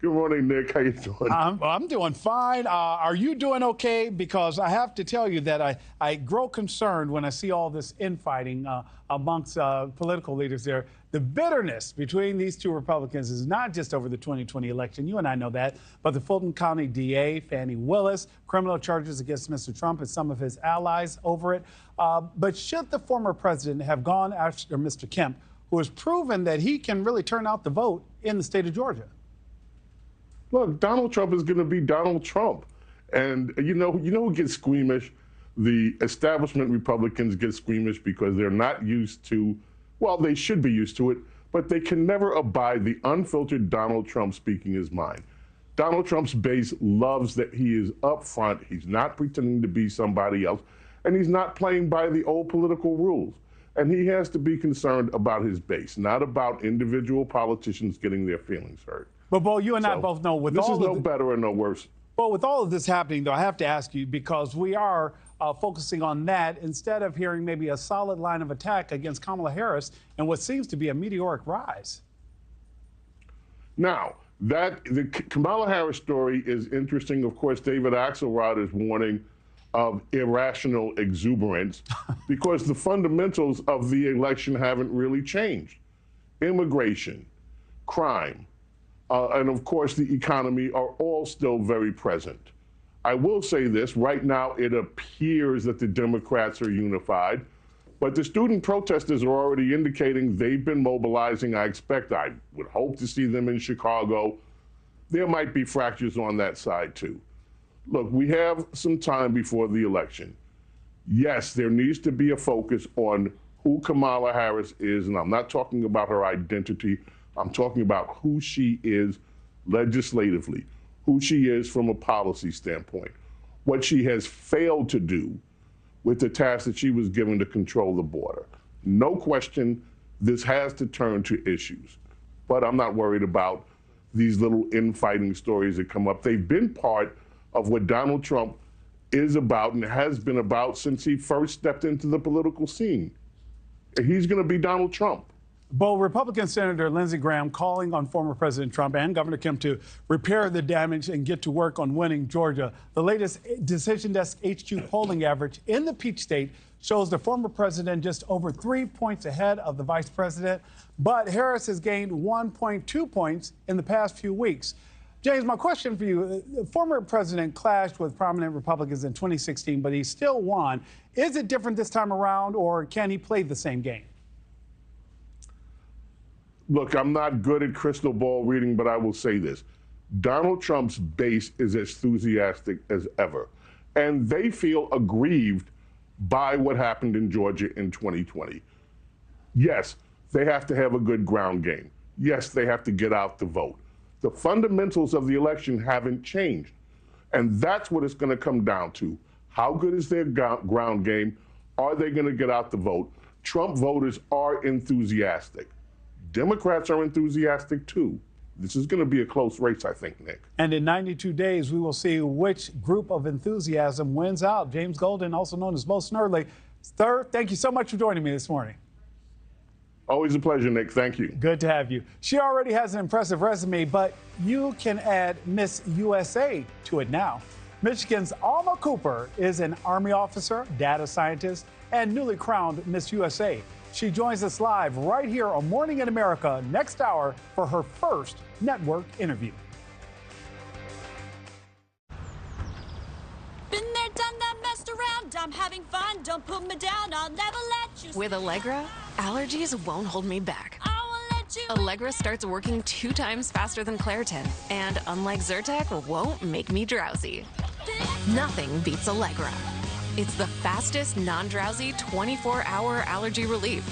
Good morning, Nick. How you doing? I'm doing fine. Are you doing okay? Because I have to tell you that I grow concerned when I see all this infighting amongst political leaders there. The bitterness between these two Republicans is not just over the 2020 election. You and I know that. But the Fulton County DA, Fannie Willis, criminal charges against Mr. Trump and some of his allies over it. But should the former president have gone after Mr. Kemp, who has proven that he can really turn out the vote in the state of Georgia? Look, Donald Trump is going to be Donald Trump. And you know who gets squeamish? The establishment Republicans get squeamish because they're not used to, well, they should be used to it, but they can never abide the unfiltered Donald Trump speaking his mind. Donald Trump's base loves that he is up front. He's not pretending to be somebody else, and he's not playing by the old political rules. And he has to be concerned about his base, not about individual politicians getting their feelings hurt. But, Bo, you and I both know with this all is no better or no worse. But with all of this happening, though, I have to ask you, because we are focusing on that instead of hearing maybe a solid line of attack against Kamala Harris and what seems to be a meteoric rise. Now, the Kamala Harris story is interesting. Of course, David Axelrod is warning of irrational exuberance because the fundamentals of the election haven't really changed. Immigration, crime, and of course the economy are all still very present. I will say this, right now it appears that the Democrats are unified, but the student protesters are already indicating they've been mobilizing. I would hope to see them in Chicago. There might be fractures on that side too. Look, we have some time before the election. Yes, there needs to be a focus on who Kamala Harris is, and I'm not talking about her identity. I'm talking about who she is legislatively, who she is from a policy standpoint, what she has failed to do with the task that she was given to control the border. No question, this has to turn to issues. But I'm not worried about these little infighting stories that come up. They've been part of what Donald Trump is about and has been about since he first stepped into the political scene. He's going to be Donald Trump. Bo, Republican Senator Lindsey Graham calling on former President Trump and Governor Kemp to repair the damage and get to work on winning Georgia. The latest Decision Desk HQ polling average in the Peach State shows the former president just over 3 points ahead of the vice president, but Harris has gained 1.2 points in the past few weeks. James, my question for you, the former president clashed with prominent Republicans in 2016, but he still won. Is it different this time around, or can he play the same game? Look, I'm not good at crystal ball reading, but I will say this. Donald Trump's base is as enthusiastic as ever, and they feel aggrieved by what happened in Georgia in 2020. Yes, they have to have a good ground game. Yes, they have to get out the vote. The fundamentals of the election haven't changed, and that's what it's going to come down to. How good is their ground game? Are they going to get out the vote? Trump voters are enthusiastic. Democrats are enthusiastic, too. This is going to be a close race, I think, Nick. And in 92 days, we will see which group of enthusiasm wins out. James Golden, also known as Bo Snerdley. Sir, thank you so much for joining me this morning. Always a pleasure, Nick. Thank you. Good to have you. She already has an impressive resume, but you can add Miss USA to it now. Michigan's Alma Cooper is an Army officer, data scientist, and newly crowned Miss USA. She joins us live right here on Morning in America next hour for her first network interview. Been there, done that, messed around. I'm having fun. Don't put me down. I'll never let you. With Allegra, allergies won't hold me back. I won't let you. Allegra starts working 2 times faster than Claritin, and unlike Zyrtec, won't make me drowsy. Nothing beats Allegra. It's the fastest, non-drowsy, 24-hour allergy relief.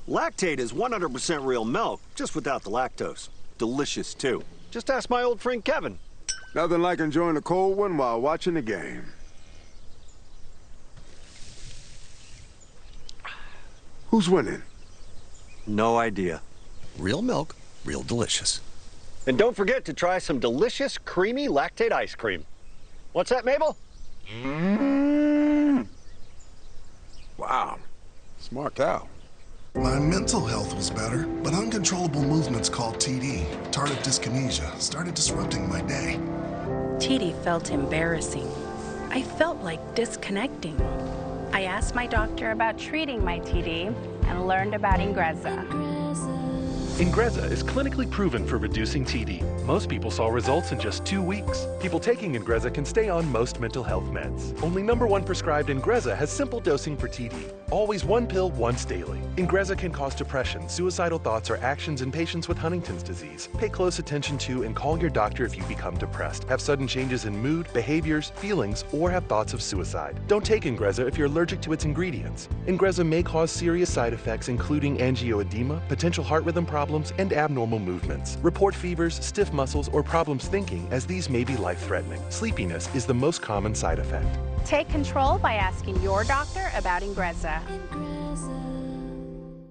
Lactate is 100% real milk, just without the lactose. delicious, too. Just ask my old friend Kevin. Nothing like enjoying a cold one while watching the game. Who's winning? No idea. Real milk, real delicious. And don't forget to try some delicious, creamy lactate ice cream. What's that, Mabel? Wow. Smart cow. My mental health was better, but uncontrollable movements called TD, tardive dyskinesia, started disrupting my day. TD felt embarrassing. I felt like disconnecting. I asked my doctor about treating my TD and learned about Ingrezza. Ingrezza is clinically proven for reducing TD. Most people saw results in just 2 weeks. People taking Ingrezza can stay on most mental health meds. Only #1 prescribed Ingrezza has simple dosing for TD. Always 1 pill once daily. Ingrezza can cause depression, suicidal thoughts, or actions in patients with Huntington's disease. Pay close attention to and call your doctor if you become depressed, have sudden changes in mood, behaviors, feelings, or have thoughts of suicide. Don't take Ingrezza if you're allergic to its ingredients. Ingrezza may cause serious side effects including angioedema, potential heart rhythm problems, and abnormal movements. Report fevers, stiff muscles, or problems thinking, as these may be life-threatening. Sleepiness is the most common side effect. Take control by asking your doctor about Ingrezza.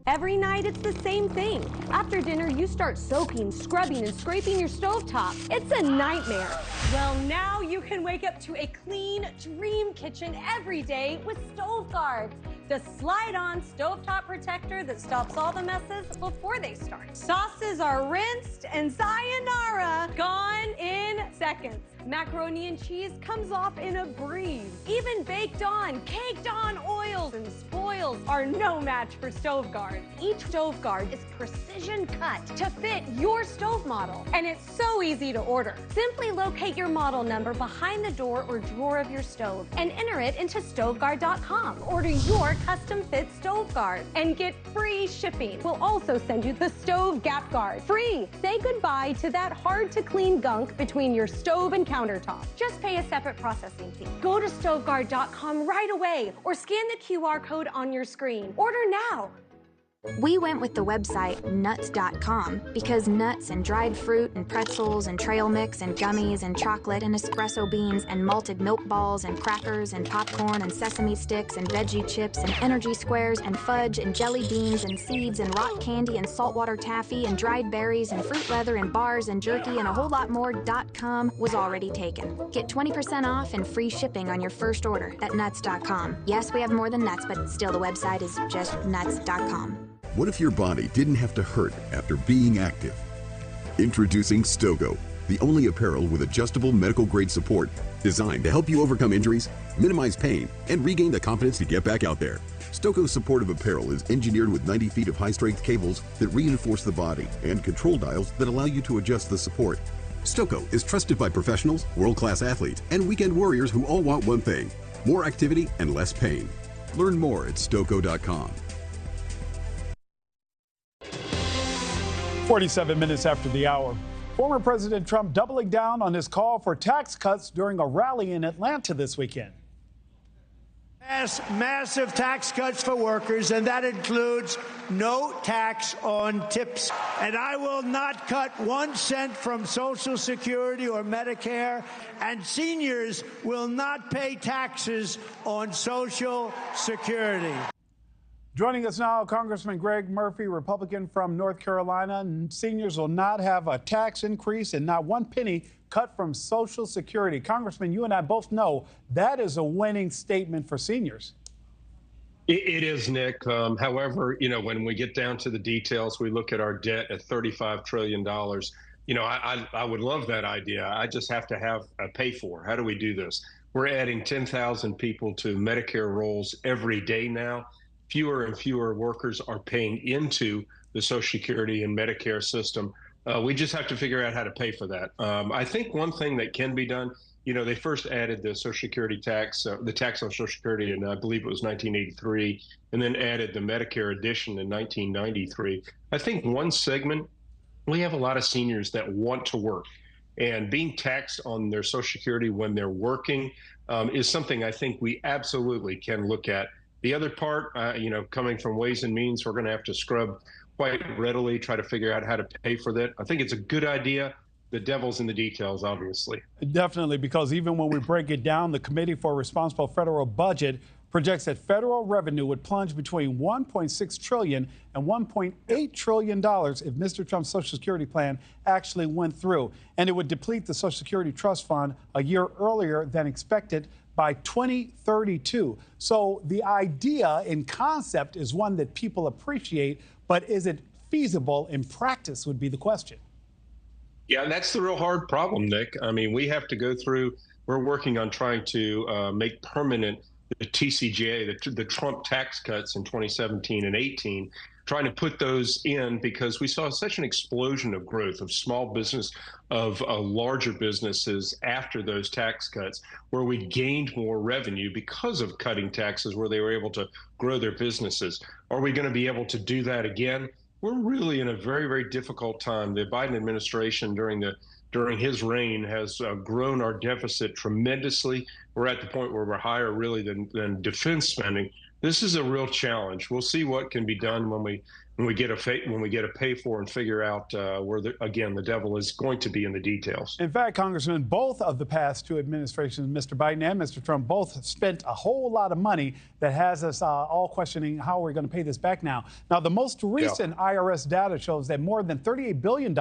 Every night it's the same thing. After dinner, you start soaking, scrubbing, and scraping your stovetop. It's a nightmare. Well, now you can wake up to a clean dream kitchen every day with Stove Guards, the slide-on stovetop protector that stops all the messes before they start. Sauces are rinsed and sayonara, gone in seconds. Macaroni and cheese comes off in a breeze. Even baked on, caked on oils and spoils are no match for Stove Guard. Each Stove Guard is precision cut to fit your stove model, and it's so easy to order. Simply locate your model number behind the door or drawer of your stove and enter it into StoveGuard.com. Order your custom fit Stove Guard and get free shipping. We'll also send you the Stove Gap Guard. Free! Say goodbye to that hard to clean gunk between your stove and countertop. Just pay a separate processing fee. Go to StoveGuard.com right away or scan the QR code on your screen. Order now. We went with the website nuts.com because nuts and dried fruit and pretzels and trail mix and gummies and chocolate and espresso beans and malted milk balls and crackers and popcorn and sesame sticks and veggie chips and energy squares and fudge and jelly beans and seeds and rock candy and saltwater taffy and dried berries and fruit leather and bars and jerky and a whole lot more .com was already taken. Get 20% off and free shipping on your first order at nuts.com. Yes, we have more than nuts, but still the website is just nuts.com. What if your body didn't have to hurt after being active? Introducing Stogo, the only apparel with adjustable medical-grade support designed to help you overcome injuries, minimize pain, and regain the confidence to get back out there. Stogo's supportive apparel is engineered with 90 feet of high-strength cables that reinforce the body and control dials that allow you to adjust the support. Stogo is trusted by professionals, world-class athletes, and weekend warriors who all want one thing: more activity and less pain. Learn more at Stogo.com. 47 minutes after the hour. Former President Trump doubling down on his call for tax cuts during a rally in Atlanta this weekend. Massive tax cuts for workers, and that includes no tax on tips. And I will not cut 1 cent from Social Security or Medicare, and seniors will not pay taxes on Social Security. Joining us now, Congressman Greg Murphy, Republican from North Carolina. Seniors will not have a tax increase and not 1 penny cut from Social Security. Congressman, you and I both know that is a winning statement for seniors. It is, Nick. However, when we get down to the details, we look at our debt at $35 trillion. I would love that idea. I just have to have a pay for. How do we do this? We're adding 10,000 people to Medicare rolls every day now. Fewer and fewer workers are paying into the Social Security and Medicare system. We just have to figure out how to pay for that. I think one thing that can be done, they first added the Social Security tax, the tax on Social Security, and I believe it was 1983, and then added the Medicare addition in 1993. I think one segment, we have a lot of seniors that want to work, and being taxed on their Social Security when they're working is something I think we absolutely can look at. The other part, coming from Ways and Means, we're going to have to scrub quite readily try to figure out how to pay for that. I think it's a good idea. The devil's in the details, obviously. Definitely, because even when we break it down, the Committee for Responsible Federal Budget projects that federal revenue would plunge between $1.6 trillion and $1.8 trillion if Mr. Trump's Social Security plan actually went through. And it would deplete the Social Security Trust Fund a year earlier than expected by 2032. So the idea in concept is one that people appreciate, but is it feasible in practice would be the question. Yeah, and that's the real hard problem, Nick. I mean, we have to go through, we're working on trying to make permanent the TCJA, the Trump tax cuts in 2017 and 18, trying to put those in because we saw such an explosion of growth of small business, of larger businesses after those tax cuts, where we gained more revenue because of cutting taxes, where they were able to grow their businesses. Are we going to be able to do that again? We're really in a very, very difficult time. The Biden administration during his reign has grown our deficit tremendously. We're at the point where we're higher really than defense spending. This is a real challenge. We'll see what can be done when we get a pay for and figure out where again the devil is going to be in the details. In fact, Congressman, both of the past two administrations, Mr. Biden and Mr. Trump, both spent a whole lot of money that has us all questioning how we're going to pay this back now. Now, the most recent IRS data shows that more than $38 billion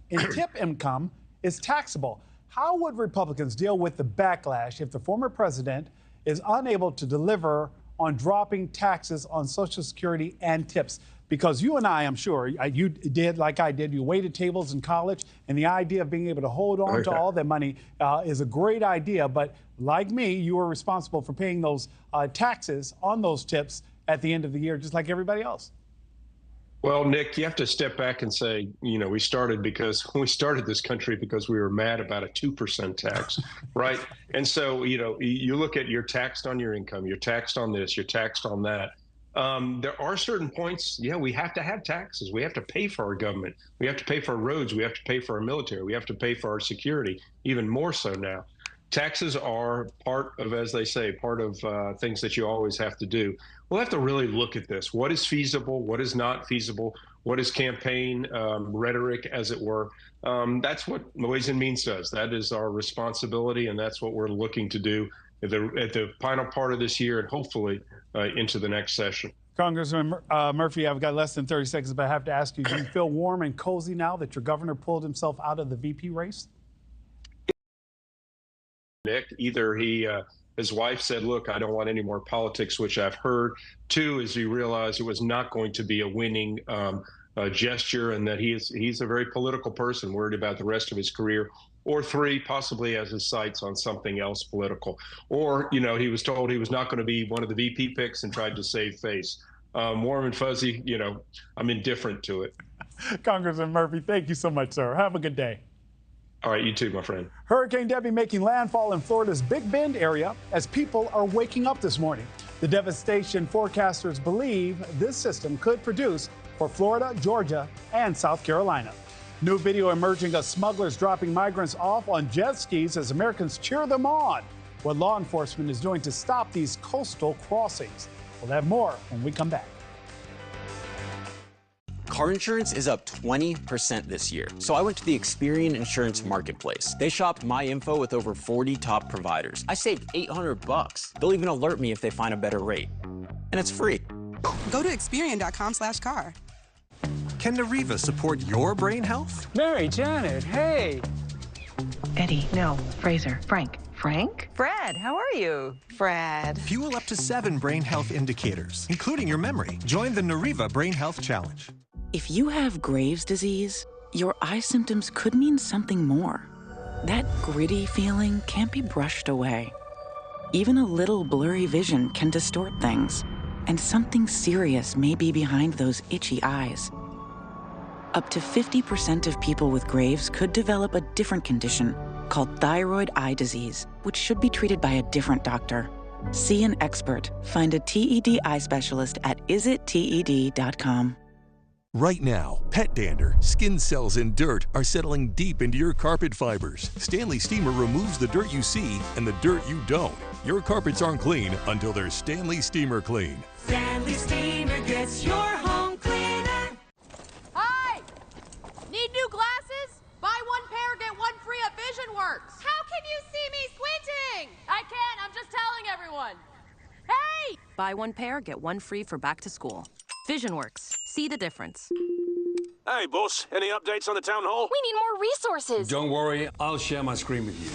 in tip income is taxable. How would Republicans deal with the backlash if the former president is unable to deliver on dropping taxes on Social Security and tips? Because you and I'm sure, you did like I did, you waited tables in college, and the idea of being able to hold on to all that money is a great idea. But like me, you were responsible for paying those taxes on those tips at the end of the year, just like everybody else. Well, Nick, you have to step back and say, we started this country because we were mad about a 2% tax, right? And so, you look at you're taxed on your income, you're taxed on this, you're taxed on that. There are certain points, we have to have taxes. We have to pay for our government. We have to pay for our roads. We have to pay for our military. We have to pay for our security, even more so now. Taxes are part of, as they say, part of things that you always have to do. We'll have to really look at this. What is feasible? What is not feasible? What is campaign rhetoric, as it were? That's what Ways and Means does. That is our responsibility, and that's what we're looking to do at the final part of this year and hopefully into the next session. Congressman Murphy, I've got less than 30 seconds, but I have to ask you, do you feel warm and cozy now that your governor pulled himself out of the VP race? Nick, either his wife said, look, I don't want any more politics, which I've heard. Two, is he realized it was not going to be a winning gesture and that he's a very political person, worried about the rest of his career. Or three, possibly has his sights on something else political. Or, he was told he was not going to be one of the VP picks and tried to save face. Warm and fuzzy, I'm indifferent to it. Congressman Murphy, thank you so much, sir. Have a good day. All right, you too, my friend. Hurricane Debbie making landfall in Florida's Big Bend area as people are waking up this morning. The devastation forecasters believe this system could produce for Florida, Georgia, and South Carolina. New video emerging of smugglers dropping migrants off on jet skis as Americans cheer them on. What law enforcement is doing to stop these coastal crossings. We'll have more when we come back. Car insurance is up 20% this year, so I went to the Experian Insurance Marketplace. They shopped my info with over 40 top providers. I saved $800. They'll even alert me if they find a better rate. And it's free. Go to Experian.com/car. Can Nariva support your brain health? Mary, Janet, hey. Eddie, no, Fraser, Frank. Frank? Fred, how are you? Fred. Fuel up to 7 brain health indicators, including your memory. Join the Nariva Brain Health Challenge. If you have Graves' disease, your eye symptoms could mean something more. That gritty feeling can't be brushed away. Even a little blurry vision can distort things, and something serious may be behind those itchy eyes. Up to 50% of people with Graves' could develop a different condition called thyroid eye disease, which should be treated by a different doctor. See an expert. Find a TED eye specialist at isitted.com. Right now, pet dander, skin cells, and dirt are settling deep into your carpet fibers. Stanley Steamer removes the dirt you see and the dirt you don't. Your carpets aren't clean until they're Stanley Steamer clean. Stanley Steamer gets your home cleaner. Buy one pair, get one free for back to school. VisionWorks. See the difference. Hey, boss. Any updates on the town hall? We need more resources. Don't worry. I'll share my screen with you.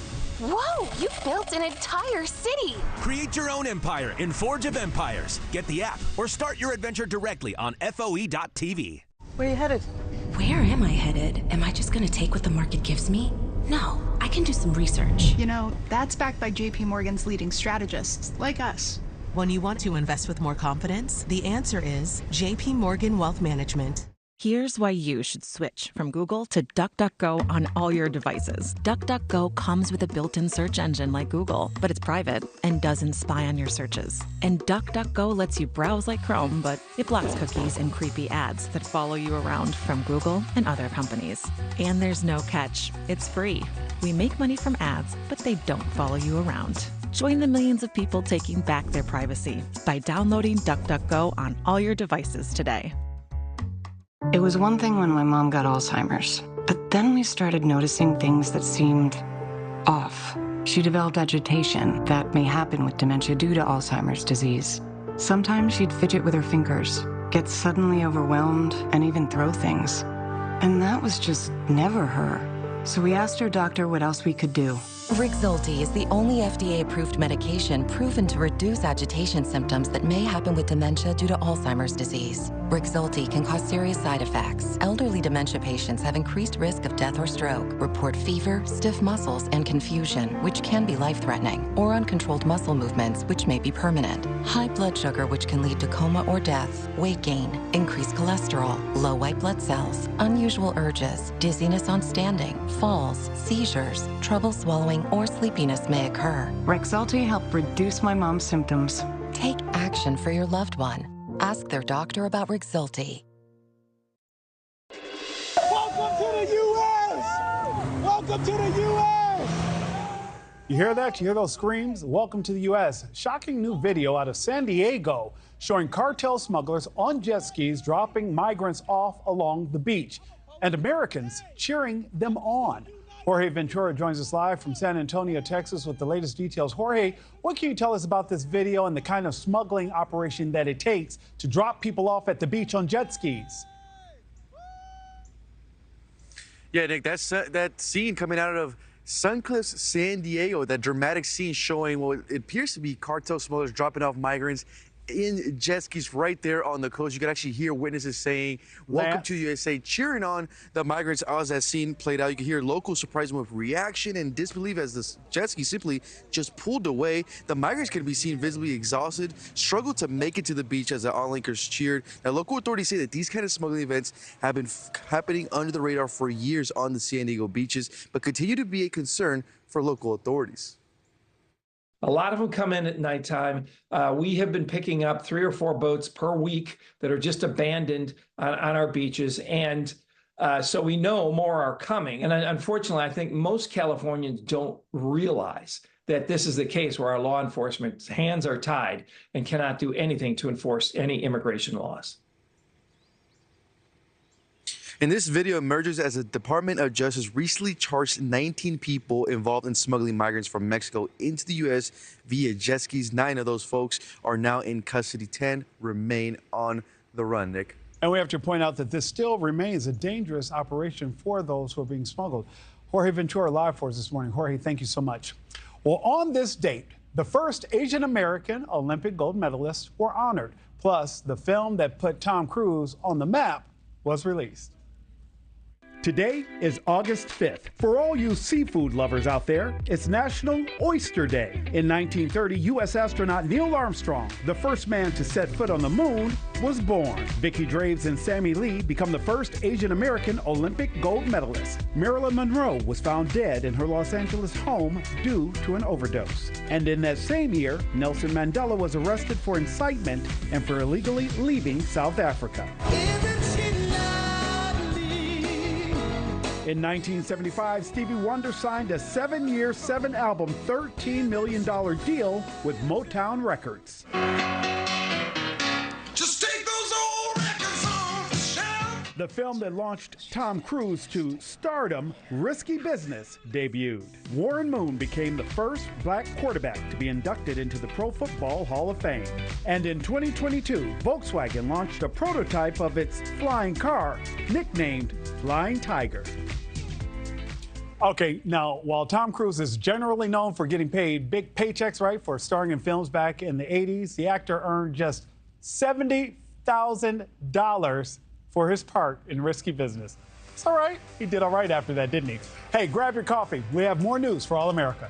Whoa, you built an entire city. Create your own empire in Forge of Empires. Get the app or start your adventure directly on FOE.tv. Where are you headed? Where am I headed? Am I just going to take what the market gives me? No, I can do some research. You know, that's backed by JP Morgan's leading strategists, like us. When you want to invest with more confidence, the answer is JP Morgan Wealth Management. Here's why you should switch from Google to DuckDuckGo on all your devices. DuckDuckGo comes with a built-in search engine like Google, but it's private and doesn't spy on your searches. And DuckDuckGo lets you browse like Chrome, but it blocks cookies and creepy ads that follow you around from Google and other companies. And there's no catch. It's free. We make money from ads, but they don't follow you around. Join the millions of people taking back their privacy by downloading DuckDuckGo on all your devices today. It was one thing when my mom got Alzheimer's, but then we started noticing things that seemed off. She developed agitation that may happen with dementia due to Alzheimer's disease. Sometimes she'd fidget with her fingers, get suddenly overwhelmed, and even throw things. And that was just never her. So we asked her doctor what else we could do. Rexulti is the only FDA-approved medication proven to reduce agitation symptoms that may happen with dementia due to Alzheimer's disease. Rexulti can cause serious side effects. Elderly dementia patients have increased risk of death or stroke, report fever, stiff muscles, and confusion, which can be life-threatening, or uncontrolled muscle movements, which may be permanent. High blood sugar, which can lead to coma or death, weight gain, increased cholesterol, low white blood cells, unusual urges, dizziness on standing, falls, seizures, trouble swallowing, or sleepiness may occur. Rexulti helped reduce my mom's symptoms. Take action for your loved one. Ask their doctor about Rexulti. Welcome to the U.S. Welcome to the U.S. You hear that? You hear those screams? Welcome to the U.S. Shocking new video out of San Diego showing cartel smugglers on jet skis dropping migrants off along the beach and Americans cheering them on. Jorge Ventura joins us live from San Antonio, Texas, with the latest details. Jorge, what can you tell us about this video and the kind of smuggling operation that it takes to drop people off at the beach on jet skis? Yeah, Nick, that's that scene coming out of Suncliff, San Diego, that dramatic scene showing what it appears to be cartel smugglers dropping off migrants in jet skis right there on the coast. You can actually hear witnesses saying, "Welcome to the USA," cheering on the migrants as that scene played out. You can hear locals surprised with reaction and disbelief as the jet ski simply just pulled away. The migrants can be seen visibly exhausted, struggled to make it to the beach as the onlookers cheered. Now, local authorities say that these kind of smuggling events have been happening under the radar for years on the San Diego beaches, but continue to be a concern for local authorities. A lot of them come in at nighttime. We have been picking up 3 or 4 boats per week that are just abandoned on our beaches. And so we know more are coming. And unfortunately, I think most Californians don't realize that this is the case where our law enforcement's hands are tied and cannot do anything to enforce any immigration laws. And this video emerges as the Department of Justice recently charged 19 people involved in smuggling migrants from Mexico into the U.S. via jet skis. 9 of those folks are now in custody. 10 remain on the run, Nick. And we have to point out that this still remains a dangerous operation for those who are being smuggled. Jorge Ventura live for us this morning. Jorge, thank you so much. Well, on this date, the first Asian American Olympic gold medalists were honored. Plus, the film that put Tom Cruise on the map was released. Today is August 5th. For all you seafood lovers out there, it's National Oyster Day. In 1930, U.S. astronaut Neil Armstrong, the first man to set foot on the moon, was born. Vicki Draves and Sammy Lee become the first Asian American Olympic gold medalists. Marilyn Monroe was found dead in her Los Angeles home due to an overdose. And in that same year, Nelson Mandela was arrested for incitement and for illegally leaving South Africa. In 1975, Stevie Wonder signed a 7-year, 7-album, $13 million deal with Motown Records. Just take those old records off the shelf. The film that launched Tom Cruise to stardom, Risky Business, debuted. Warren Moon became the first black quarterback to be inducted into the Pro Football Hall of Fame. And in 2022, Volkswagen launched a prototype of its flying car, nicknamed Flying Tiger. Okay, now, while Tom Cruise is generally known for getting paid big paychecks, right, for starring in films back in the 80s, the actor earned just $70,000 for his part in Risky Business. It's all right. He did all right after that, didn't he? Hey, grab your coffee. We have more news for All America.